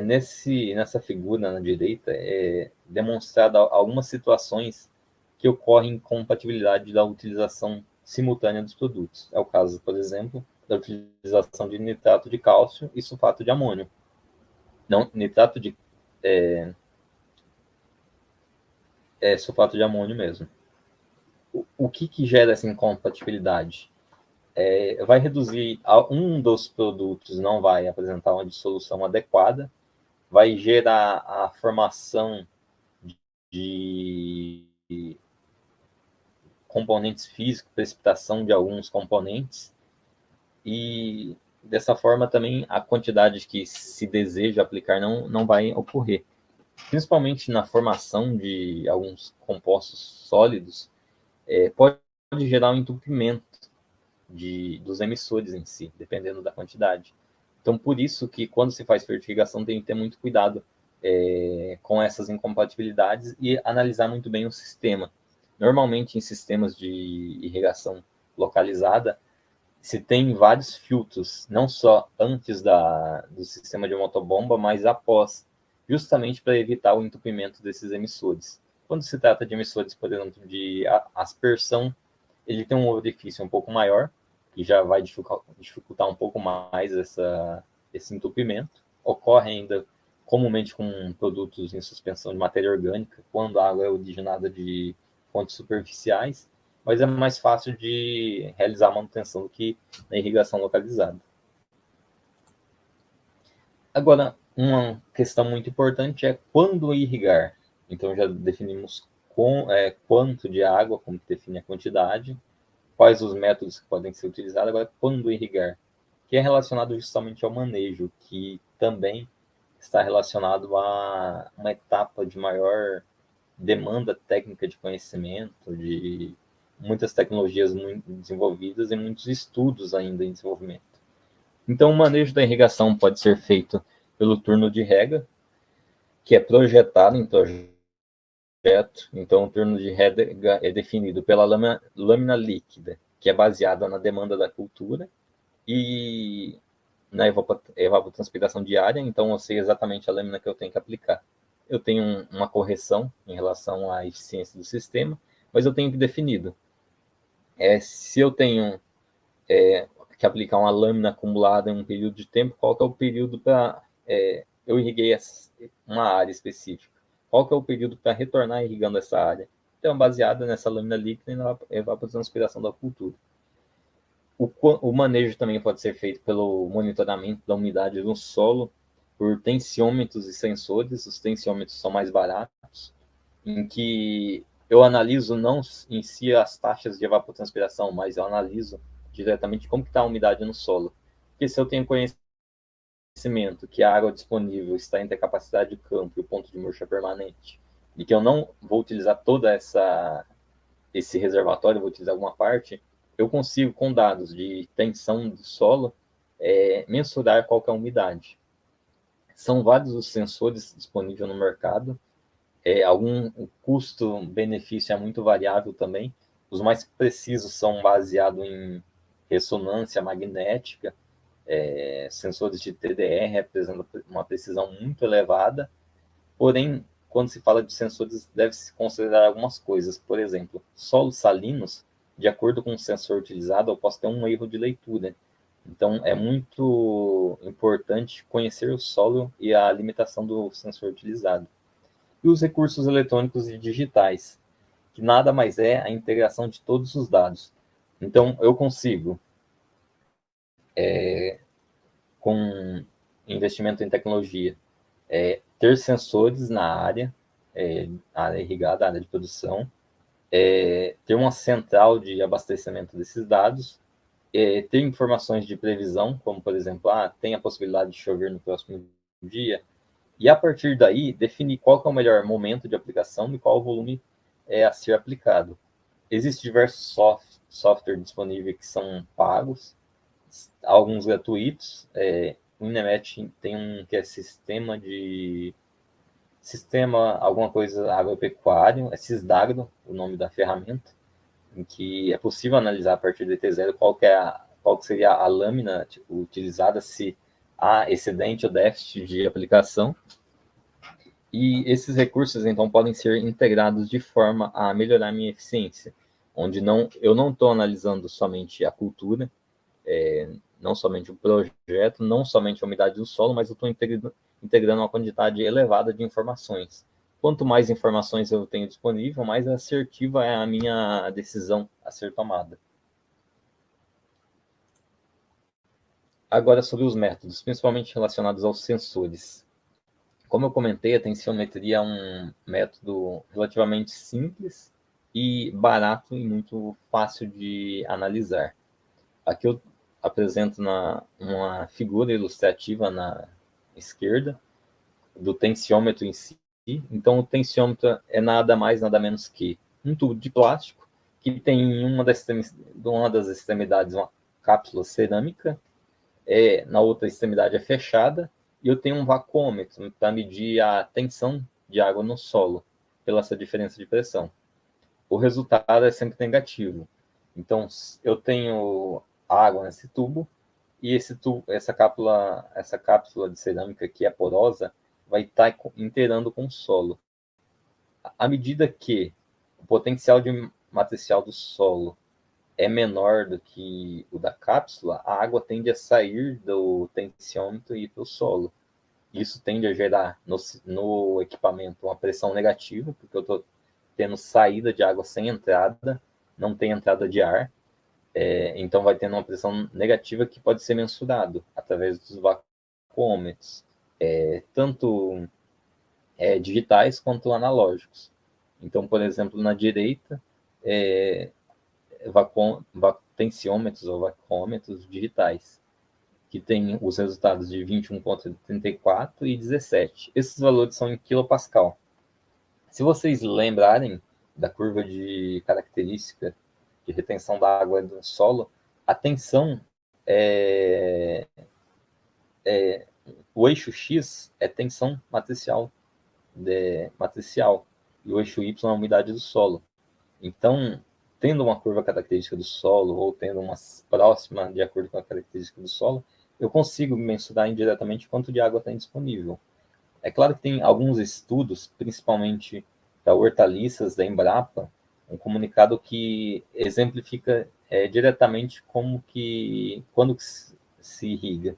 Nessa figura na direita, demonstrada algumas situações que ocorrem incompatibilidade da utilização simultânea dos produtos. É o caso, por exemplo, da utilização de nitrato de cálcio e sulfato de amônio. Não, nitrato de sulfato de amônio mesmo. O que gera essa incompatibilidade? Vai reduzir, um dos produtos não vai apresentar uma dissolução adequada, vai gerar a formação de componentes físicos, precipitação de alguns componentes, e dessa forma também a quantidade que se deseja aplicar não vai ocorrer. Principalmente na formação de alguns compostos sólidos, pode gerar um entupimento dos emissores em si, dependendo da quantidade. Então, por isso que quando se faz fertilização tem que ter muito cuidado com essas incompatibilidades e analisar muito bem o sistema. Normalmente, em sistemas de irrigação localizada, se tem vários filtros, não só antes do sistema de motobomba, mas após, justamente para evitar o entupimento desses emissores. Quando se trata de emissores, por exemplo, de aspersão, ele tem um orifício um pouco maior, que já vai dificultar um pouco mais esse entupimento. Ocorre ainda comumente com produtos em suspensão de matéria orgânica, quando a água é originada de fontes superficiais, mas é mais fácil de realizar a manutenção do que na irrigação localizada. Agora, uma questão muito importante é quando irrigar. Então, já definimos quanto de água, como define a quantidade, quais os métodos que podem ser utilizados. Agora, quando irrigar, que é relacionado justamente ao manejo, que também está relacionado a uma etapa de maior demanda técnica de conhecimento, de muitas tecnologias muito desenvolvidas e muitos estudos ainda em desenvolvimento. Então, o manejo da irrigação pode ser feito pelo turno de rega, que é projetado em projeto. Então, o turno de rega é definido pela lâmina líquida, que é baseada na demanda da cultura e na evapotranspiração diária. Então, eu sei exatamente a lâmina que eu tenho que aplicar. Eu tenho uma correção em relação à eficiência do sistema, mas eu tenho que definido. Se eu tenho que aplicar uma lâmina acumulada em um período de tempo, qual que é o período para... eu irriguei uma área específica. Qual que é o período para retornar irrigando essa área? Então, baseado nessa lâmina líquida e na evapotranspiração da cultura. O manejo também pode ser feito pelo monitoramento da umidade no solo, por tensiômetros e sensores. Os tensiômetros são mais baratos, em que eu analiso não em si as taxas de evapotranspiração, mas eu analiso diretamente como está a umidade no solo. Porque se eu tenho conhecimento que a água disponível está entre a capacidade de campo e o ponto de murcha permanente, e que eu não vou utilizar toda esse reservatório, eu vou utilizar alguma parte, eu consigo, com dados de tensão do solo, mensurar qual que é a umidade. São vários os sensores disponíveis no mercado. O custo-benefício é muito variável também. Os mais precisos são baseados em ressonância magnética. Sensores de TDR representam uma precisão muito elevada. Porém, quando se fala de sensores, deve-se considerar algumas coisas. Por exemplo, solos salinos, de acordo com o sensor utilizado, eu posso ter um erro de leitura. Então, é muito importante conhecer o solo e a limitação do sensor utilizado. E os recursos eletrônicos e digitais. que nada mais é a integração de todos os dados. Então, eu consigo, com investimento em tecnologia, ter sensores na área irrigada, área de produção, ter uma central de abastecimento desses dados, ter informações de previsão, como, por exemplo, tem a possibilidade de chover no próximo dia, e a partir daí, definir qual que é o melhor momento de aplicação e qual o volume a ser aplicado. Existem diversos softwares disponíveis que são pagos, alguns gratuitos. O Inemet tem um que é sistema alguma coisa agropecuário, é Sysdagro, o nome da ferramenta, em que é possível analisar a partir do ET0 qual que seria a lâmina utilizada, se há excedente ou déficit de aplicação. E esses recursos, então, podem ser integrados de forma a melhorar a minha eficiência, onde eu não estou analisando somente a cultura, não somente o projeto, não somente a umidade do solo, mas eu estou integrando uma quantidade elevada de informações. Quanto mais informações eu tenho disponível, mais assertiva é a minha decisão a ser tomada. Agora, sobre os métodos, principalmente relacionados aos sensores. Como eu comentei, a tensiometria é um método relativamente simples e barato e muito fácil de analisar. Aqui eu apresento uma figura ilustrativa na esquerda do tensiômetro em si. Então, o tensiômetro é nada mais, nada menos que um tubo de plástico que tem em uma das extremidades uma cápsula cerâmica, na outra extremidade é fechada, e eu tenho um vacuômetro para medir a tensão de água no solo, pela essa diferença de pressão. O resultado é sempre negativo. Então, eu tenho água nesse tubo, e essa cápsula de cerâmica que é porosa vai estar inteirando com o solo. À medida que o potencial de matricial do solo é menor do que o da cápsula, a água tende a sair do tensiômetro e ir para o solo. Isso tende a gerar no equipamento uma pressão negativa, porque eu estou tendo saída de água sem entrada, não tem entrada de ar, então vai tendo uma pressão negativa que pode ser mensurado através dos vacuômetros, tanto digitais quanto analógicos. Então, por exemplo, na direita, tensiômetros ou vacuômetros digitais, que tem os resultados de 21,34 e 17. Esses valores são em quilopascal. Se vocês lembrarem da curva de característica de retenção da água do solo, a tensão o eixo X é tensão matricial, e o eixo Y é a umidade do solo. Então, tendo uma curva característica do solo, ou tendo uma próxima de acordo com a característica do solo, eu consigo mensurar indiretamente quanto de água tem disponível. É claro que tem alguns estudos, principalmente da hortaliças, da Embrapa, um comunicado que exemplifica diretamente quando que se irriga.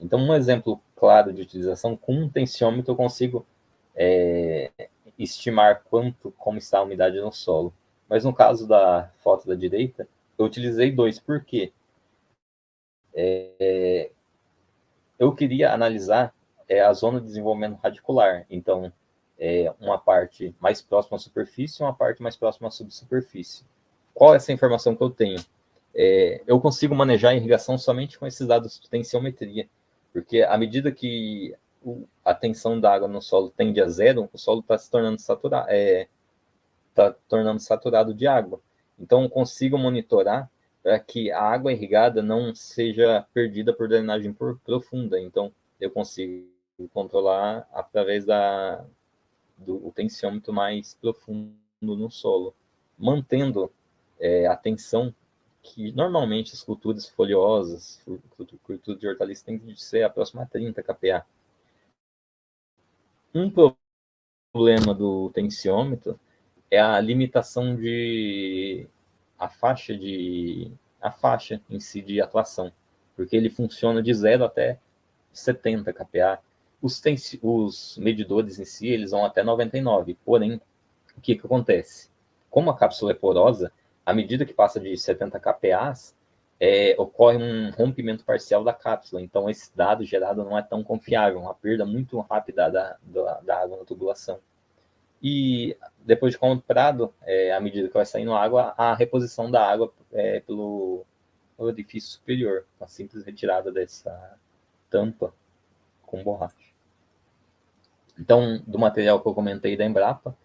Então, um exemplo claro de utilização, com um tensiômetro eu consigo estimar como está a umidade no solo. Mas no caso da foto da direita, eu utilizei 2. Por quê? Eu queria analisar a zona de desenvolvimento radicular. Então, uma parte mais próxima à superfície e uma parte mais próxima à subsuperfície. Qual é essa informação que eu tenho? Eu consigo manejar a irrigação somente com esses dados de tensiometria, porque à medida que a tensão da água no solo tende a zero, o solo está se tornando saturado de água. Então, eu consigo monitorar para que a água irrigada não seja perdida por drenagem profunda. Então, eu consigo controlar através do tensiômetro mais profundo no solo, mantendo a tensão que normalmente as culturas folhosas, culturas de hortaliças, tem que ser próxima a 30 kPa. Um problema do tensiômetro é a limitação a faixa em si de atuação, porque ele funciona de 0 até 70 kPa. Os medidores em si, eles vão até 99, porém, o que acontece? como a cápsula é porosa, à medida que passa de 70 kPa, ocorre um rompimento parcial da cápsula. Então, esse dado gerado não é tão confiável, uma perda muito rápida da água na tubulação. E depois de comprado, à medida que vai saindo água, a reposição da água pelo orifício superior, a simples retirada dessa tampa com borracha. Então, do material que eu comentei da Embrapa,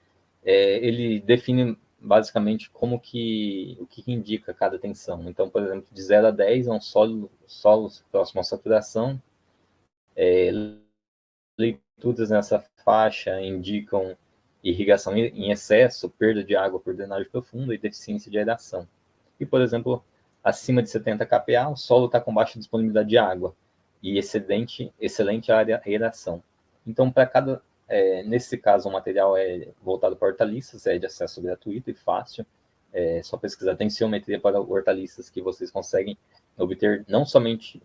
ele define basicamente o que indica cada tensão. Então, por exemplo, de 0 a 10 é um solo próximo à saturação. Leituras nessa faixa indicam irrigação em excesso, perda de água por drenagem profunda e deficiência de aeração. E, por exemplo, acima de 70 kPa, o solo está com baixa disponibilidade de água e excelente aeração. Então, nesse caso, o material é voltado para hortaliças, é de acesso gratuito e fácil. É só pesquisar tensiometria para hortaliças que vocês conseguem obter não somente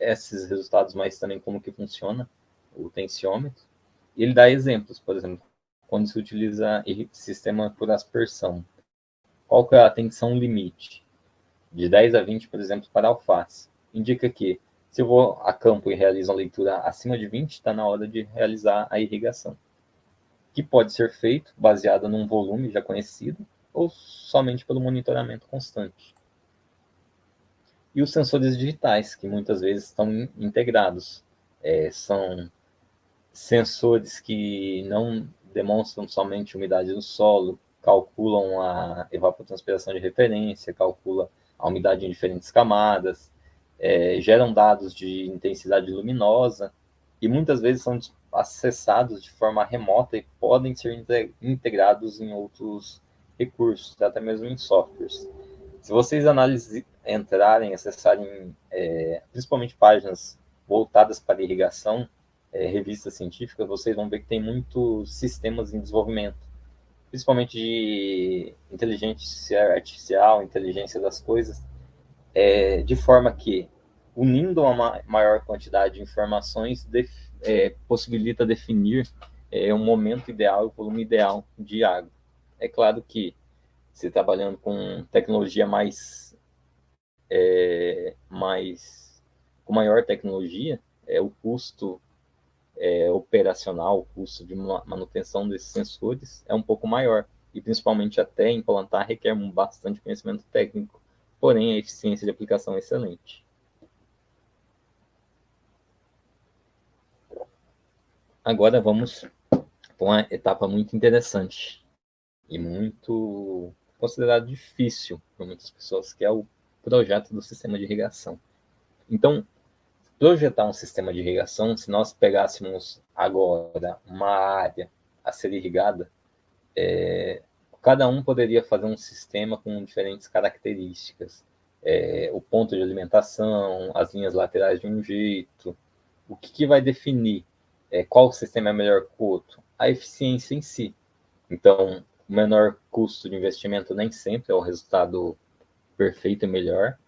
esses resultados, mas também como que funciona o tensiômetro. E ele dá exemplos, por exemplo, quando se utiliza sistema por aspersão. Qual que é a tensão limite? De 10 a 20, por exemplo, para alface. Indica que, se eu vou a campo e realizo uma leitura acima de 20, está na hora de realizar a irrigação, que pode ser feito baseado num volume já conhecido ou somente pelo monitoramento constante. E os sensores digitais, que muitas vezes estão integrados. São sensores que não demonstram somente umidade do solo, calculam a evapotranspiração de referência, calculam a umidade em diferentes camadas, geram dados de intensidade luminosa e muitas vezes são acessados de forma remota e podem ser integrados em outros recursos, até mesmo em softwares. Se vocês entrarem, acessarem principalmente páginas voltadas para irrigação, revistas científicas, vocês vão ver que tem muitos sistemas em desenvolvimento, principalmente de inteligência artificial, inteligência das coisas, de forma que, unindo uma maior quantidade de informações, possibilita definir um momento ideal e o volume ideal de água. É claro que, se trabalhando com tecnologia com maior tecnologia, o custo operacional, o custo de manutenção desses sensores é um pouco maior e principalmente até implantar requer bastante conhecimento técnico, porém a eficiência de aplicação é excelente. Agora vamos para uma etapa muito interessante e muito considerado difícil por muitas pessoas, que é o projeto do sistema de irrigação. Então, projetar um sistema de irrigação, se nós pegássemos agora uma área a ser irrigada, cada um poderia fazer um sistema com diferentes características. O ponto de alimentação, as linhas laterais de um jeito. O que vai definir qual sistema é melhor que o outro? A eficiência em si. Então, o menor custo de investimento nem sempre é o resultado perfeito e melhor,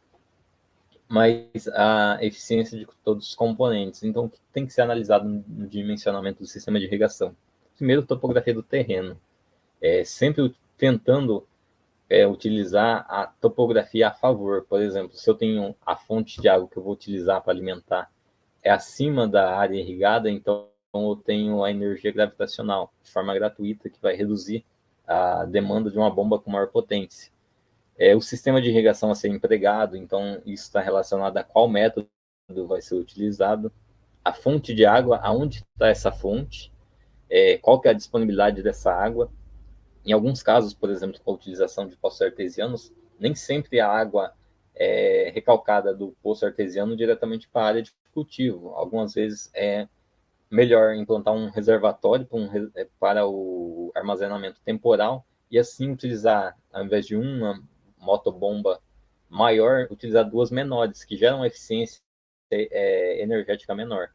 mas a eficiência de todos os componentes. Então, o que tem que ser analisado no dimensionamento do sistema de irrigação? Primeiro, topografia do terreno. Sempre tentando utilizar a topografia a favor. Por exemplo, se eu tenho a fonte de água que eu vou utilizar para alimentar acima da área irrigada, então eu tenho a energia gravitacional, de forma gratuita, que vai reduzir a demanda de uma bomba com maior potência. O sistema de irrigação a ser empregado, então isso está relacionado a qual método vai ser utilizado, a fonte de água, aonde está essa fonte, qual que é a disponibilidade dessa água. Em alguns casos, por exemplo, com a utilização de poços artesianos, nem sempre a água é recalcada do poço artesiano diretamente para a área de cultivo. Algumas vezes é melhor implantar um reservatório para o armazenamento temporal e assim utilizar, ao invés de uma motobomba maior, utilizar duas menores, que geram eficiência energética menor.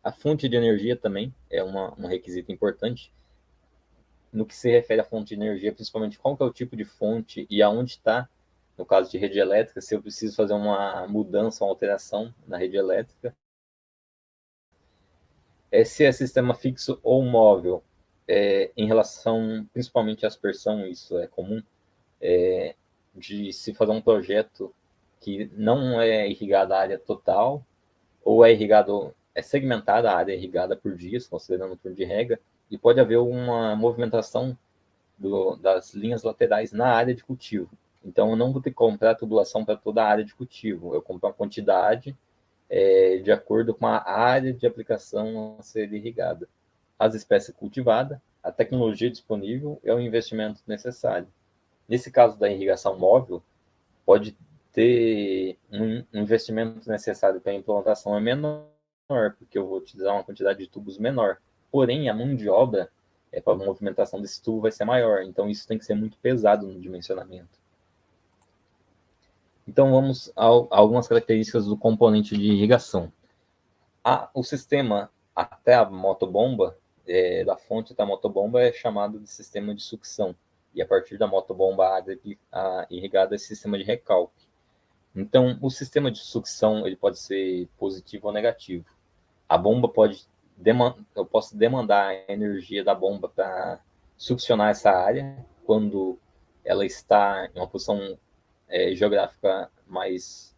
A fonte de energia também é um requisito importante. No que se refere à fonte de energia, principalmente qual que é o tipo de fonte e aonde está, no caso de rede elétrica, se eu preciso fazer uma mudança, uma alteração na rede elétrica. Se é sistema fixo ou móvel, em relação principalmente à aspersão, isso é comum, de se fazer um projeto que não é irrigada a área total, ou é segmentada a área irrigada por dias, considerando o turno de rega, e pode haver uma movimentação das linhas laterais na área de cultivo. Então, eu não vou ter que comprar tubulação para toda a área de cultivo. Eu compro uma quantidade de acordo com a área de aplicação a ser irrigada. As espécies cultivadas, a tecnologia disponível e o investimento necessário. Nesse caso da irrigação móvel, pode ter um investimento necessário para a implantação é menor, porque eu vou utilizar uma quantidade de tubos menor. Porém, a mão de obra para a movimentação desse tubo vai ser maior, então isso tem que ser muito pesado no dimensionamento. Então, vamos a algumas características do componente de irrigação. O sistema até a motobomba, da fonte da motobomba, é chamado de sistema de sucção, e a partir da motobomba irrigada é sistema de recalque. Então, o sistema de sucção ele pode ser positivo ou negativo. A bomba eu posso demandar a energia da bomba para succionar essa área quando ela está em uma posição geográfica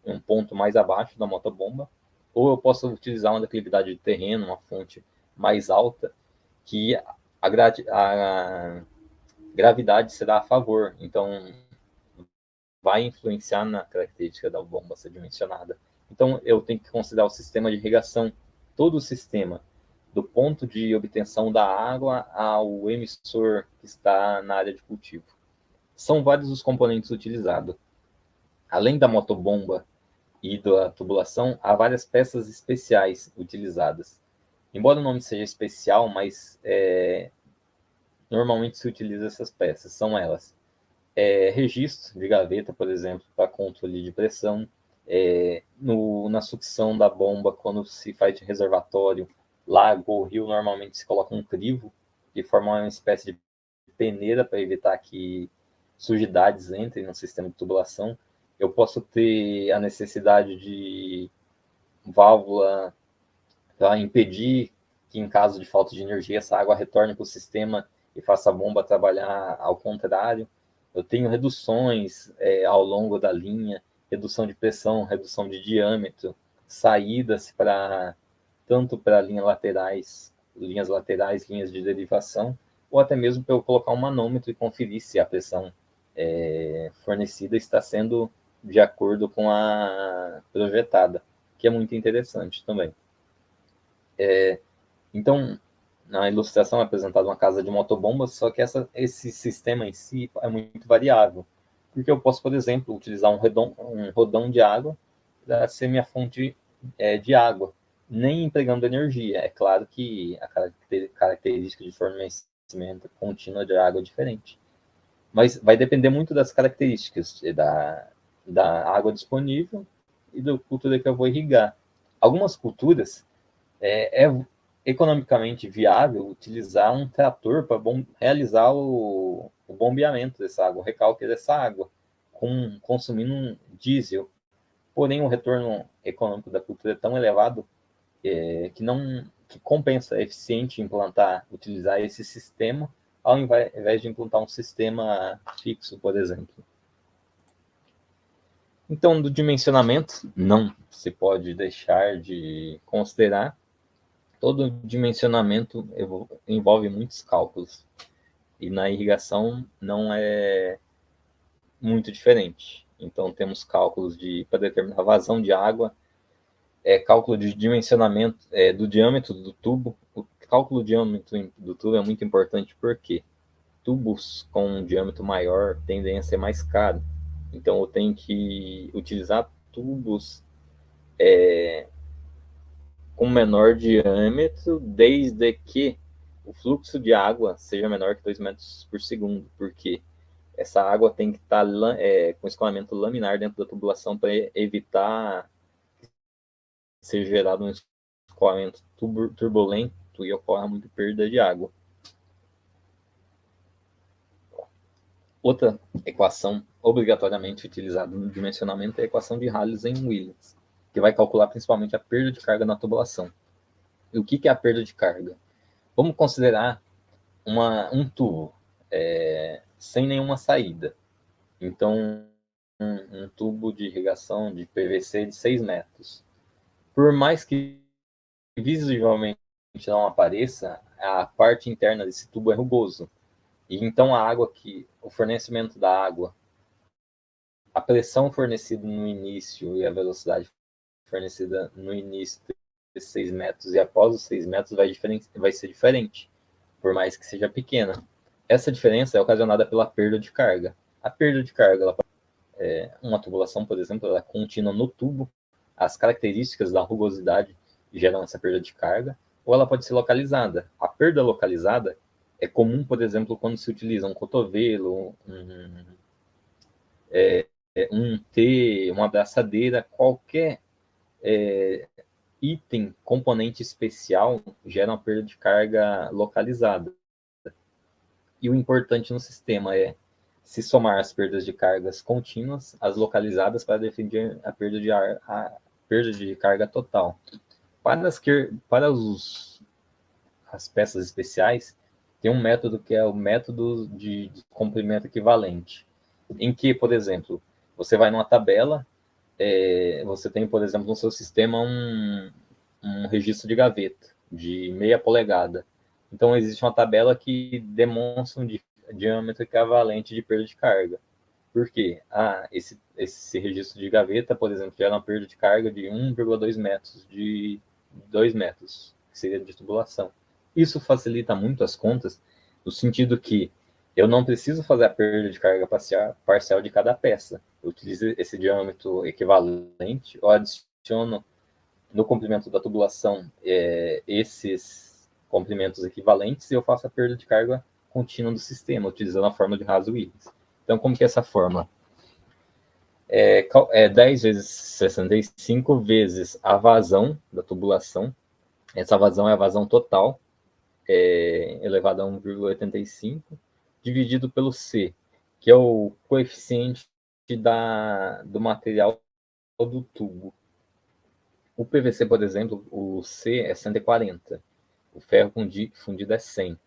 um ponto mais abaixo da motobomba, ou eu posso utilizar uma declividade de terreno, uma fonte mais alta, que a gravidade será a favor. Então, vai influenciar na característica da bomba ser dimensionada. Então, eu tenho que considerar o sistema de irrigação, todo o sistema, do ponto de obtenção da água ao emissor que está na área de cultivo. São vários os componentes utilizados. Além da motobomba e da tubulação, há várias peças especiais utilizadas. Embora o nome seja especial, mas normalmente se utiliza essas peças. São elas: registro de gaveta, por exemplo, para controle de pressão, na sucção da bomba, quando se faz de reservatório, lago ou rio, normalmente se coloca um crivo, que forma uma espécie de peneira para evitar que sujidades entrem no sistema de tubulação. Eu posso ter a necessidade de válvula para impedir que, em caso de falta de energia, essa água retorne para o sistema e faça a bomba trabalhar ao contrário. Eu tenho reduções ao longo da linha, redução de pressão, redução de diâmetro, saídas tanto para linhas laterais, linhas de derivação, ou até mesmo para eu colocar um manômetro e conferir se a pressão fornecida está sendo de acordo com a projetada, que é muito interessante também. Então, na ilustração é apresentada uma casa de motobombas, só que esse sistema em si é muito variável, porque eu posso, por exemplo, utilizar um rodão de água para ser minha fonte de água, nem empregando energia. É claro que a característica de fornecimento contínua de água é diferente, mas vai depender muito das características da água disponível e da cultura que eu vou irrigar. Algumas culturas é economicamente viável utilizar um trator para realizar o bombeamento dessa água, o recalque dessa água, consumindo um diesel. Porém, o retorno econômico da cultura é tão elevado que compensa, é eficiente utilizar esse sistema ao invés de implantar um sistema fixo, por exemplo. Então, do dimensionamento, não se pode deixar de considerar. Todo dimensionamento envolve muitos cálculos. E na irrigação não é muito diferente. Então, temos cálculos para determinar a vazão de água, cálculo de dimensionamento do diâmetro do tubo. O cálculo do diâmetro do tubo é muito importante porque tubos com um diâmetro maior tendem a ser mais caros. Então, eu tenho que utilizar tubos com menor diâmetro, desde que o fluxo de água seja menor que 2 metros por segundo, porque essa água tem que estar com escoamento laminar dentro da tubulação para evitar que seja gerado um escoamento turbulento e ocorra muita perda de água. Outra equação obrigatoriamente utilizada no dimensionamento é a equação de Rayleigh-Williams, que vai calcular principalmente a perda de carga na tubulação. E o que é a perda de carga? Vamos considerar um tubo sem nenhuma saída. Então, um tubo de irrigação de PVC de 6 metros. Por mais que visivelmente não apareça, a parte interna desse tubo é rugoso. E então o fornecimento da água, a pressão fornecida no início e a velocidade fornecida no início desses 6 metros e após os 6 metros vai ser diferente, por mais que seja pequena. Essa diferença é ocasionada pela perda de carga. A perda de carga, uma tubulação, por exemplo, ela é contínua no tubo, as características da rugosidade geram essa perda de carga, ou ela pode ser localizada. A perda localizada é comum, por exemplo, quando se utiliza um cotovelo, um T, uma abraçadeira, qualquer item, componente especial, gera uma perda de carga localizada. E o importante no sistema é se somar as perdas de cargas contínuas, as localizadas, para definir a perda de carga total. Para as peças especiais, tem um método que é o método de comprimento equivalente, em que, por exemplo, você vai numa tabela, você tem, por exemplo, no seu sistema um registro de gaveta de meia polegada. Então, existe uma tabela que demonstra um diâmetro equivalente de perda de carga. Por quê? Esse registro de gaveta, por exemplo, gera uma perda de carga de 1,2 metros, de 2 metros, que seria de tubulação. Isso facilita muito as contas, no sentido que eu não preciso fazer a perda de carga parcial de cada peça. Eu utilizo esse diâmetro equivalente, eu adiciono no comprimento da tubulação esses comprimentos equivalentes e eu faço a perda de carga contínua do sistema, utilizando a fórmula de Haas-Willis. Então, como que é essa fórmula? 10 vezes 65 vezes a vazão da tubulação. Essa vazão é a vazão total, elevado a 1,85, dividido pelo C, que é o coeficiente do material do tubo. O PVC, por exemplo, o C é 140, o ferro fundido é 100.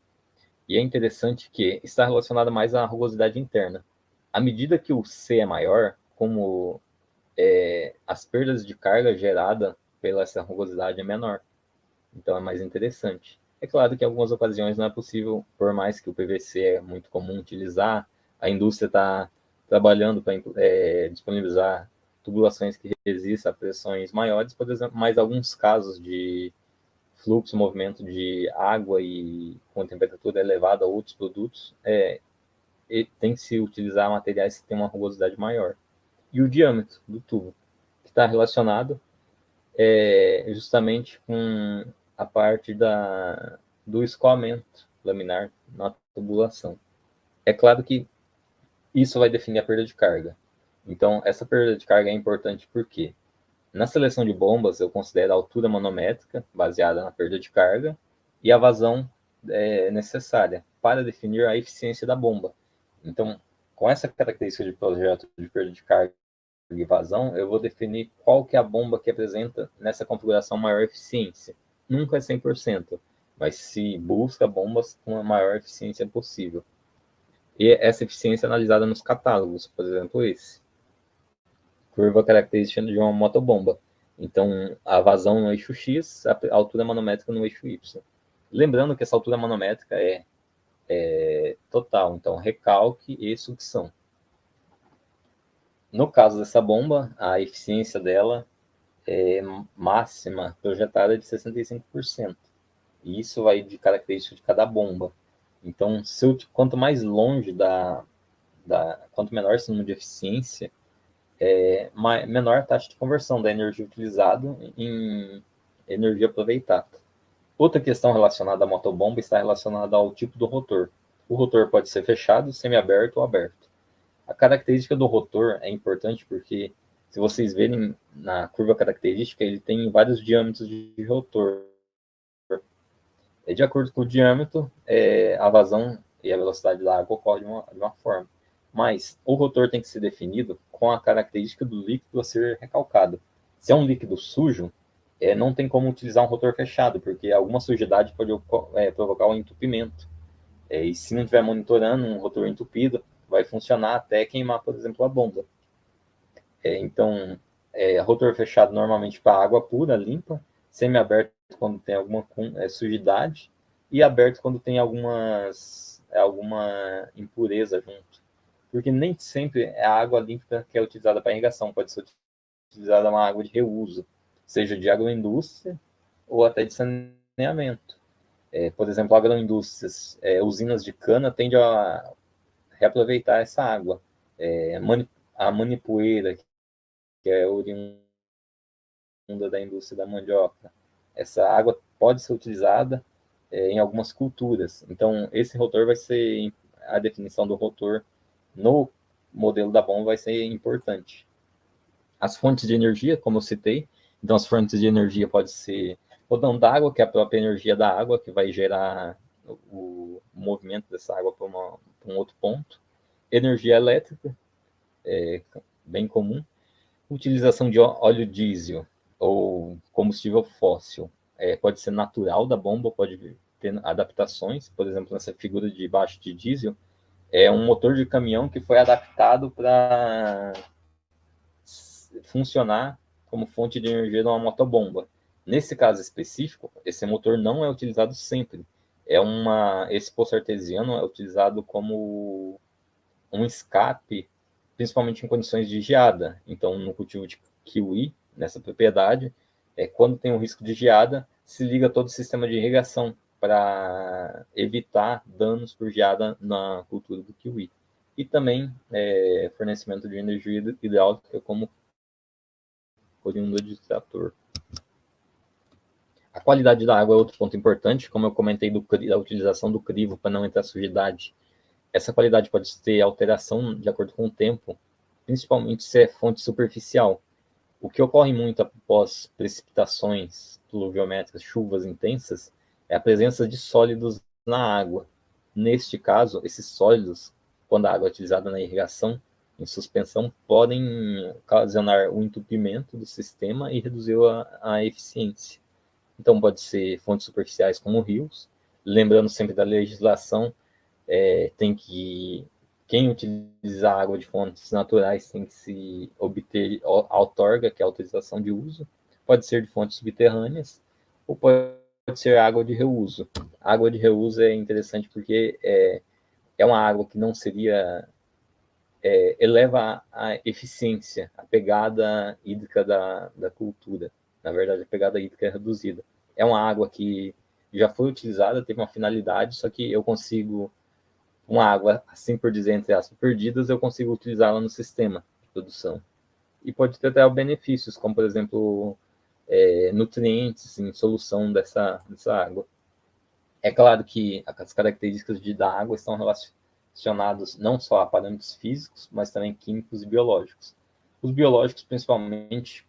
E é interessante que está relacionado mais à rugosidade interna. À medida que o C é maior, como as perdas de carga gerada pela essa rugosidade é menor. Então é mais interessante. É claro que em algumas ocasiões não é possível, por mais que o PVC é muito comum utilizar, a indústria está trabalhando para disponibilizar tubulações que resistam a pressões maiores, por exemplo, mas alguns casos de fluxo, movimento de água e com temperatura elevada a outros produtos, tem que se utilizar materiais que têm uma rugosidade maior. E o diâmetro do tubo, que está relacionado justamente com a parte do escoamento laminar na tubulação. É claro que isso vai definir a perda de carga. Então, essa perda de carga é importante porque na seleção de bombas eu considero a altura manométrica, baseada na perda de carga, e a vazão necessária para definir a eficiência da bomba. Então, com essa característica de projeto de perda de carga e vazão, eu vou definir qual que é a bomba que apresenta nessa configuração maior eficiência. Nunca é 100%, mas se busca bombas com a maior eficiência possível. E essa eficiência é analisada nos catálogos, por exemplo, esse. Curva característica de uma motobomba. Então, a vazão no eixo X, a altura manométrica no eixo Y. Lembrando que essa altura manométrica é total, então recalque e sucção. No caso dessa bomba, a eficiência dela é máxima projetada de 65%. E isso vai de característica de cada bomba. Então, quanto mais longe quanto menor esse número de eficiência, menor a taxa de conversão da energia utilizada em energia aproveitada. Outra questão relacionada à motobomba está relacionada ao tipo do rotor. O rotor pode ser fechado, semiaberto ou aberto. A característica do rotor é importante porque, se vocês verem na curva característica, ele tem vários diâmetros de rotor. De acordo com o diâmetro, a vazão e a velocidade da água ocorrem de uma forma. Mas o rotor tem que ser definido com a característica do líquido a ser recalcado. Se é um líquido sujo, não tem como utilizar um rotor fechado, porque alguma sujidade pode provocar um entupimento. E se não estiver monitorando um rotor entupido, vai funcionar até queimar, por exemplo, a bomba. Então, rotor fechado normalmente para água pura, limpa, semi-aberto quando tem alguma sujidade e aberto quando tem alguma impureza junto. Porque nem sempre é a água limpa que é utilizada para irrigação, pode ser utilizada uma água de reuso, seja de agroindústria ou até de saneamento. Por exemplo, agroindústrias, usinas de cana tendem a reaproveitar essa água. A manipoeira, que é oriunda da indústria da mandioca, essa água pode ser utilizada em algumas culturas. Então, esse rotor vai ser, a definição do rotor no modelo da bomba vai ser importante. As fontes de energia, como eu citei, então as fontes de energia pode ser rodão d'água, que é a própria energia da água, que vai gerar o movimento dessa água para um outro ponto. Energia elétrica, bem comum. Utilização de óleo diesel ou combustível fóssil. Pode ser natural da bomba, pode ter adaptações, por exemplo, nessa figura de baixo de diesel, é um motor de caminhão que foi adaptado para funcionar como fonte de energia de uma motobomba. Nesse caso específico, esse motor não é utilizado sempre. Esse poço artesiano é utilizado como um escape, principalmente em condições de geada. Então, no cultivo de kiwi, nessa propriedade, quando tem um risco de geada, se liga todo o sistema de irrigação para evitar danos por geada na cultura do kiwi. E também fornecimento de energia hidráulica como oriunda de trator. A qualidade da água é outro ponto importante, como eu comentei da utilização do crivo para não entrar sujidade. Essa qualidade pode ter alteração de acordo com o tempo, principalmente se é fonte superficial. O que ocorre muito após precipitações pluviométricas, chuvas intensas, é a presença de sólidos na água. Neste caso, esses sólidos, quando a água é utilizada na irrigação, em suspensão, podem ocasionar o entupimento do sistema e reduzir a eficiência. Então, pode ser fontes superficiais como rios, lembrando sempre da legislação, quem utiliza água de fontes naturais tem que se obter a outorga, que é a autorização de uso. Pode ser de fontes subterrâneas ou pode ser água de reuso. A água de reuso é interessante porque é uma água que não seria eleva a eficiência, a pegada hídrica da cultura. Na verdade, a pegada hídrica é reduzida. É uma água que já foi utilizada, teve uma finalidade, só que eu consigo, uma água, assim por dizer, entre aspas, perdidas, eu consigo utilizá-la no sistema de produção. E pode ter até benefícios, como, por exemplo, nutrientes em solução dessa água. É claro que as características da água estão relacionadas não só a parâmetros físicos, mas também químicos e biológicos. Os biológicos, principalmente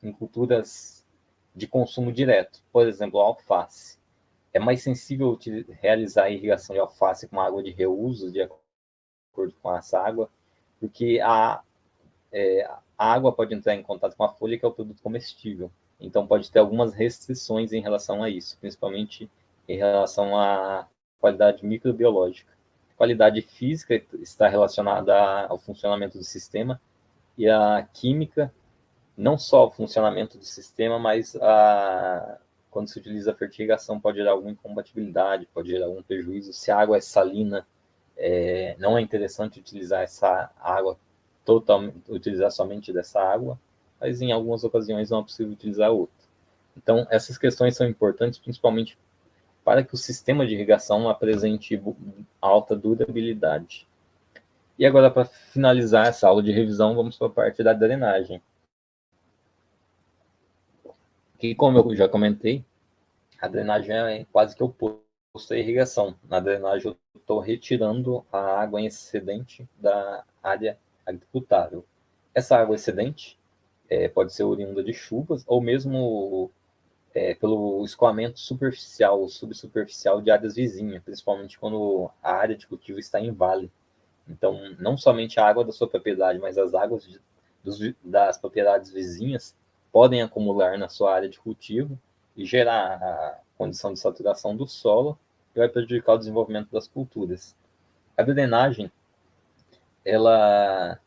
em culturas de consumo direto, por exemplo, a alface. É mais sensível realizar a irrigação de alface com água de reuso, de acordo com essa água, porque a água pode entrar em contato com a folha, que é o produto comestível. Então, pode ter algumas restrições em relação a isso, principalmente em relação à qualidade microbiológica. A qualidade física está relacionada ao funcionamento do sistema e a química, não só ao funcionamento do sistema, mas quando se utiliza a fertigação pode gerar alguma incompatibilidade, pode gerar algum prejuízo. Se a água é salina, não é interessante utilizar essa água utilizar somente dessa água, mas em algumas ocasiões não é possível utilizar outra. Então, essas questões são importantes, principalmente para que o sistema de irrigação apresente alta durabilidade. E agora, para finalizar essa aula de revisão, vamos para a parte da drenagem. Que, como eu já comentei, a drenagem é quase que oposto à irrigação. Na drenagem, eu estou retirando a água em excedente da área agricultável. Essa água excedente pode ser oriunda de chuvas ou mesmo pelo escoamento superficial ou subsuperficial de áreas vizinhas, principalmente quando a área de cultivo está em vale. Então, não somente a água da sua propriedade, mas as águas das propriedades vizinhas podem acumular na sua área de cultivo e gerar a condição de saturação do solo e vai prejudicar o desenvolvimento das culturas. A drenagem, ela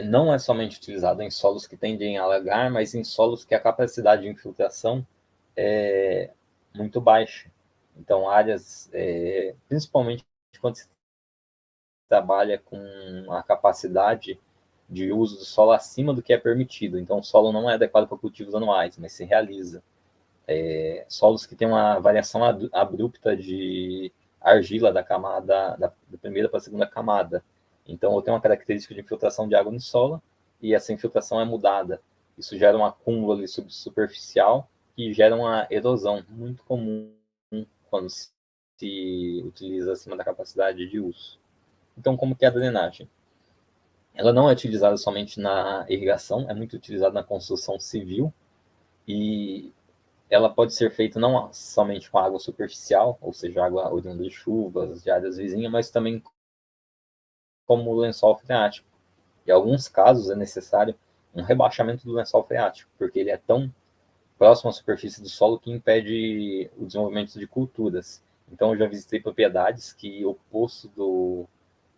não é somente utilizada em solos que tendem a alagar, mas em solos que a capacidade de infiltração é muito baixa. Então, áreas, principalmente quando se trabalha com a capacidade de uso do solo acima do que é permitido. Então, o solo não é adequado para cultivos anuais, mas se realiza. Solos que têm uma variação abrupta de argila da camada da primeira para a segunda camada. Então, eu tenho uma característica de infiltração de água no solo e essa infiltração é mudada. Isso gera um acúmulo ali superficial que gera uma erosão muito comum quando se utiliza acima da capacidade de uso. Então, como que é a drenagem? Ela não é utilizada somente na irrigação, é muito utilizada na construção civil e ela pode ser feita não somente com água superficial, ou seja, água oriunda de chuvas, de áreas vizinhas, mas também como lençol freático. Em alguns casos é necessário um rebaixamento do lençol freático, porque ele é tão próximo à superfície do solo que impede o desenvolvimento de culturas. Então, eu já visitei propriedades que o poço do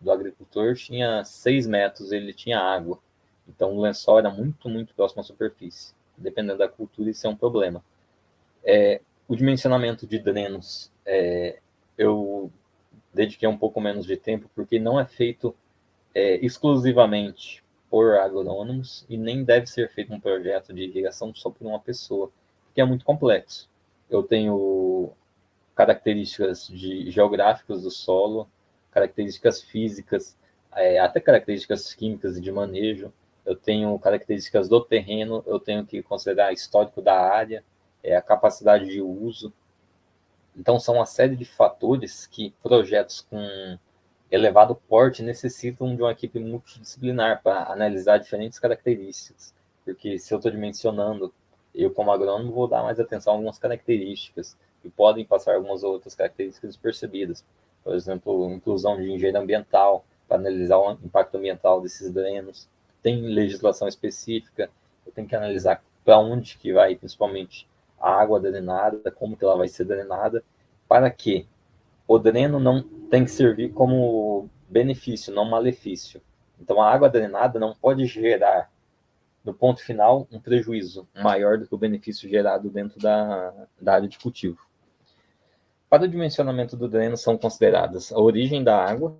agricultor tinha 6 metros, ele tinha água. Então, o lençol era muito, muito próximo à superfície. Dependendo da cultura, isso é um problema. O dimensionamento de drenos, eu dediquei um pouco menos de tempo, porque não é feito exclusivamente por agrônomos e nem deve ser feito um projeto de irrigação só por uma pessoa, porque é muito complexo. Eu tenho características geográficas do solo, características físicas, até características químicas e de manejo. Eu tenho características do terreno, eu tenho que considerar histórico da área, a capacidade de uso. Então, são uma série de fatores que projetos com elevado porte necessitam de uma equipe multidisciplinar para analisar diferentes características. Porque se eu estou dimensionando, eu como agrônomo vou dar mais atenção a algumas características e podem passar algumas outras características despercebidas. Por exemplo, inclusão de engenharia ambiental para analisar o impacto ambiental desses drenos. Tem legislação específica, eu tenho que analisar para onde que vai, principalmente, a água drenada, como que ela vai ser drenada, para que o dreno não tem que servir como benefício, não malefício. Então, a água drenada não pode gerar, no ponto final, um prejuízo maior do que o benefício gerado dentro da área de cultivo. Para o dimensionamento do dreno, são consideradas a origem da água,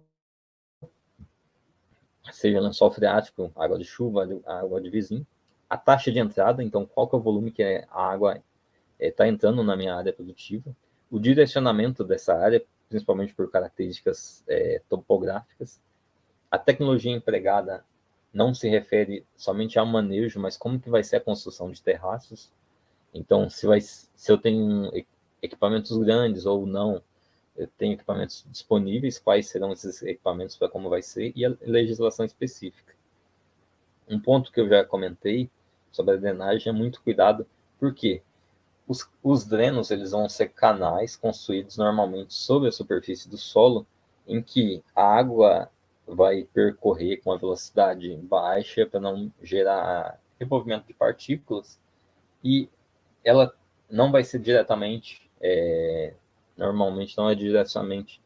seja lençol freático, água de chuva, água de vizinho, a taxa de entrada, então qual que é o volume que a água está entrando na minha área produtiva, o direcionamento dessa área, principalmente por características topográficas. A tecnologia empregada não se refere somente ao manejo, mas como que vai ser a construção de terraços. Então, se eu tenho equipamentos grandes ou não, eu tenho equipamentos disponíveis, quais serão esses equipamentos para como vai ser, e a legislação específica. Um ponto que eu já comentei sobre a drenagem é muito cuidado, porque os drenos eles vão ser canais construídos normalmente sobre a superfície do solo, em que a água vai percorrer com a velocidade baixa para não gerar removimento de partículas e ela não vai ser diretamente, normalmente não é diretamente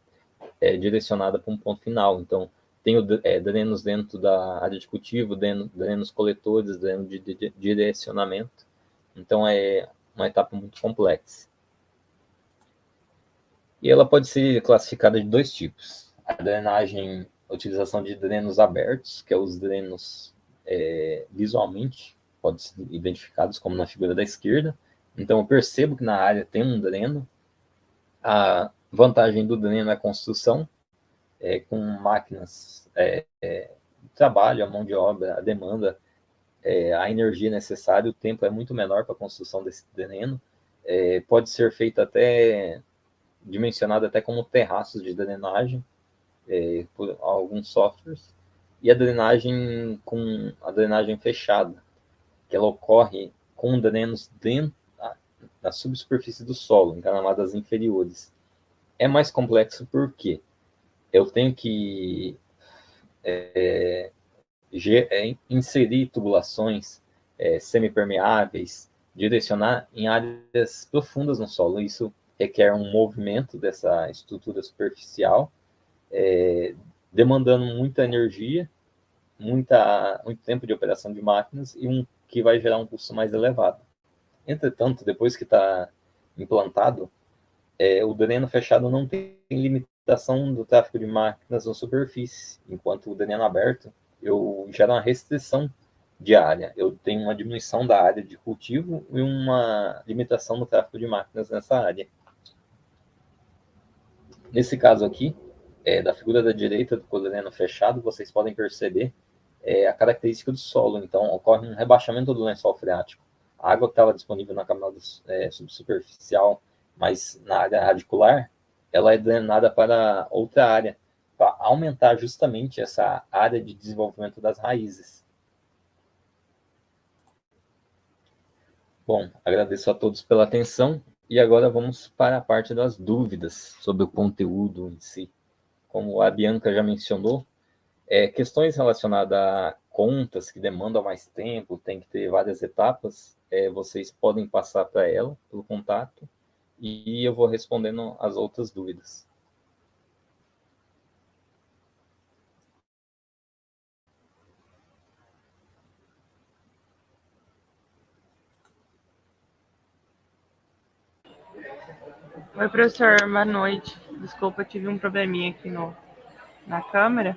direcionada para um ponto final. Então, tem drenos dentro da área de cultivo, drenos coletores, drenos de direcionamento. Então, é uma etapa muito complexa. E ela pode ser classificada de dois tipos. A drenagem, a utilização de drenos abertos, que é os drenos visualmente podem ser identificados como na figura da esquerda. Então, eu percebo que na área tem um dreno. A vantagem do dreno é a construção, com máquinas, trabalho, a mão de obra, a demanda, a energia necessária, o tempo é muito menor para a construção desse dreno. Pode ser feito dimensionado até como terraços de drenagem por alguns softwares. E a drenagem fechada, que ela ocorre com drenos dentro da subsuperfície do solo, em camadas inferiores. É mais complexo porque eu tenho que inserir tubulações semipermeáveis, direcionar em áreas profundas no solo. Isso requer um movimento dessa estrutura superficial, demandando muita energia, muito tempo de operação de máquinas e que vai gerar um custo mais elevado. Entretanto, depois que está implantado, o dreno fechado não tem limitação do tráfego de máquinas na superfície, enquanto o dreno aberto eu gero uma restrição de área. Eu tenho uma diminuição da área de cultivo e uma limitação do tráfego de máquinas nessa área. Nesse caso aqui, da figura da direita do dreno fechado, vocês podem perceber a característica do solo. Então, ocorre um rebaixamento do lençol freático. A água que estava disponível na camada subsuperficial, mas na área radicular, ela é drenada para outra área, para aumentar justamente essa área de desenvolvimento das raízes. Bom, agradeço a todos pela atenção e agora vamos para a parte das dúvidas sobre o conteúdo em si. Como a Bianca já mencionou, questões relacionadas a contas que demandam mais tempo, tem que ter várias etapas, vocês podem passar para ela pelo contato e eu vou respondendo as outras dúvidas. Oi, professor, boa noite. Desculpa, tive um probleminha aqui na câmera.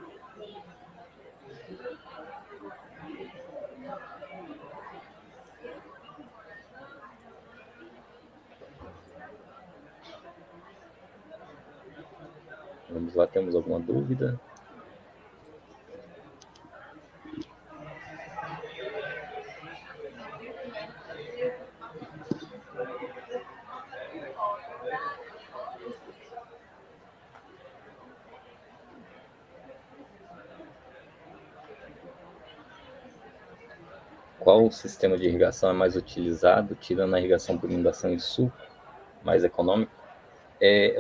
Vamos lá, temos alguma dúvida? Qual sistema de irrigação é mais utilizado, tirando a irrigação por inundação em sul, mais econômico?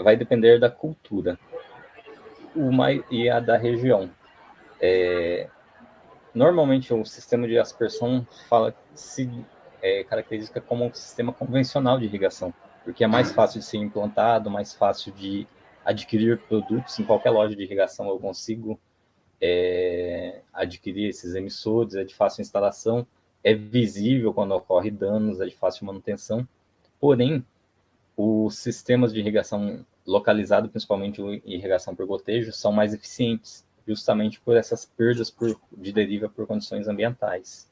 Vai depender da cultura e a da região. Normalmente, o sistema de aspersão se caracteriza como um sistema convencional de irrigação, porque é mais fácil de ser implantado, mais fácil de adquirir produtos. Em qualquer loja de irrigação eu consigo adquirir esses emissores, é de fácil instalação, é visível quando ocorre danos, é de fácil manutenção. Porém, os sistemas de irrigação localizado, principalmente irrigação por gotejo, são mais eficientes, justamente por essas perdas de deriva por condições ambientais.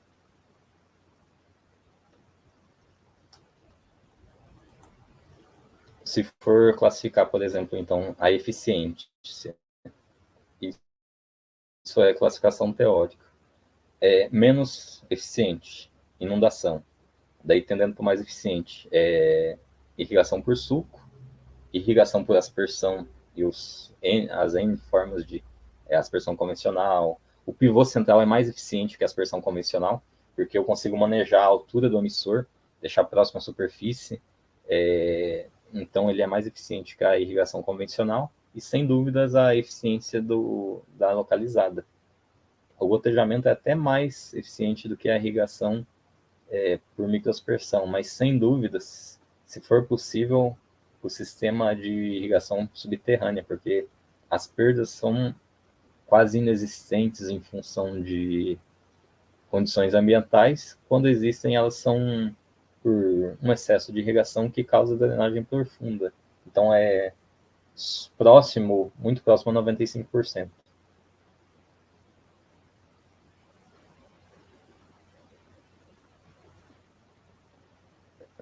Se for classificar, por exemplo, então, a eficiência, isso é classificação teórica, menos eficiente, inundação, daí tendendo para o mais eficiente, irrigação por suco, irrigação por aspersão e as N formas de aspersão convencional. O pivô central é mais eficiente que a aspersão convencional, porque eu consigo manejar a altura do emissor, deixar próximo à superfície, então ele é mais eficiente que a irrigação convencional e, sem dúvidas, a eficiência da localizada. O gotejamento é até mais eficiente do que a irrigação por microaspersão, mas, sem dúvidas, se for possível, o sistema de irrigação subterrânea, porque as perdas são quase inexistentes em função de condições ambientais. Quando existem, elas são por um excesso de irrigação que causa drenagem profunda. Então, é muito próximo a 95%.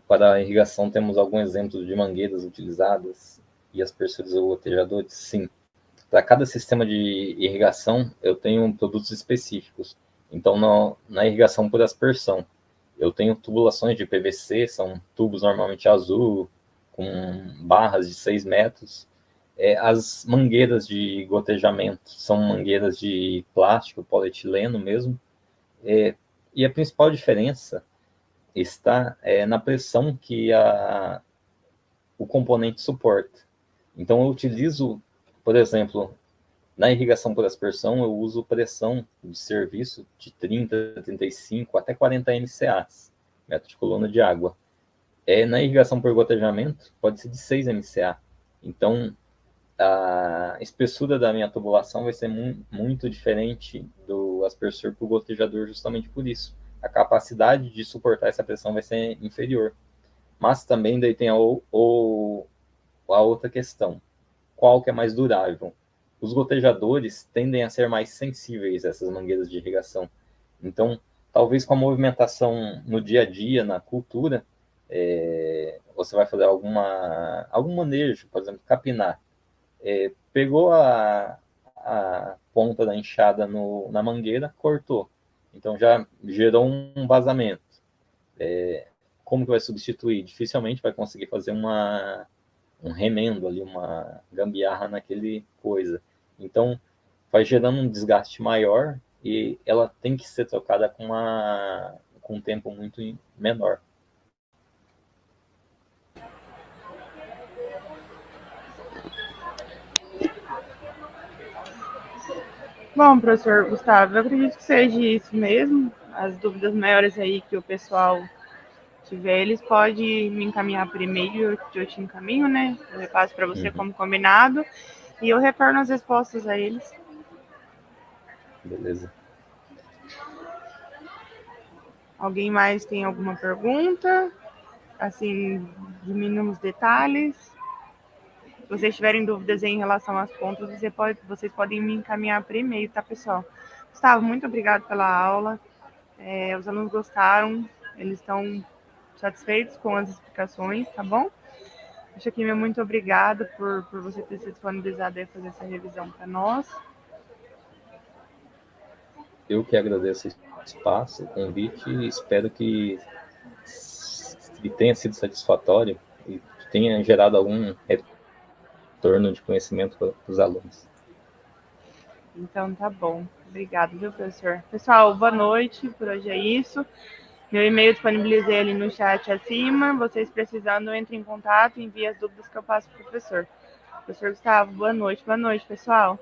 Para a irrigação, temos alguns exemplos de mangueiras utilizadas e aspersores ou gotejadores? Sim. Para cada sistema de irrigação, eu tenho produtos específicos. Então, na irrigação por aspersão, eu tenho tubulações de PVC, são tubos normalmente azul, com barras de 6 metros. As mangueiras de gotejamento são mangueiras de plástico, polietileno mesmo. E a principal diferença está na pressão que o componente suporta. Então, eu utilizo, por exemplo, na irrigação por aspersão, eu uso pressão de serviço de 30, 35, até 40 MCA, metro de coluna de água. Na irrigação por gotejamento, pode ser de 6 MCA. Então, a espessura da minha tubulação vai ser muito diferente do aspersor para o gotejador, justamente por isso. A capacidade de suportar essa pressão vai ser inferior. Mas também daí tem a outra questão. Qual que é mais durável? Os gotejadores tendem a ser mais sensíveis a essas mangueiras de irrigação. Então, talvez com a movimentação no dia a dia, na cultura, você vai fazer algum manejo, por exemplo, capinar. Pegou a ponta da enxada na mangueira, cortou. Então já gerou um vazamento. Como que vai substituir? Dificilmente vai conseguir fazer um remendo ali, uma gambiarra naquele coisa. Então vai gerando um desgaste maior e ela tem que ser trocada com um tempo muito menor. Bom, professor Gustavo, eu acredito que seja isso mesmo. As dúvidas maiores aí que o pessoal tiver, eles podem me encaminhar por e-mail, eu te encaminho, né? Eu repasso para você como combinado e eu retorno as respostas a eles. Beleza. Alguém mais tem alguma pergunta? Assim, de mínimos detalhes? Se vocês tiverem dúvidas em relação às contas, vocês podem me encaminhar por e-mail, tá, pessoal? Gustavo, muito obrigado pela aula. Os alunos gostaram, eles estão satisfeitos com as explicações, tá bom? Deixa aqui meu muito obrigado por você ter se disponibilizado a fazer essa revisão para nós. Eu que agradeço esse espaço, o convite, e espero que tenha sido satisfatório e tenha gerado algum retorno de conhecimento para os alunos. Então tá bom. Obrigado, viu, professor? Pessoal, boa noite. Por hoje é isso. Meu e-mail disponibilizei ali no chat acima. Vocês precisando, entrem em contato e enviem as dúvidas que eu passo para o professor. Professor Gustavo, boa noite. Boa noite, pessoal.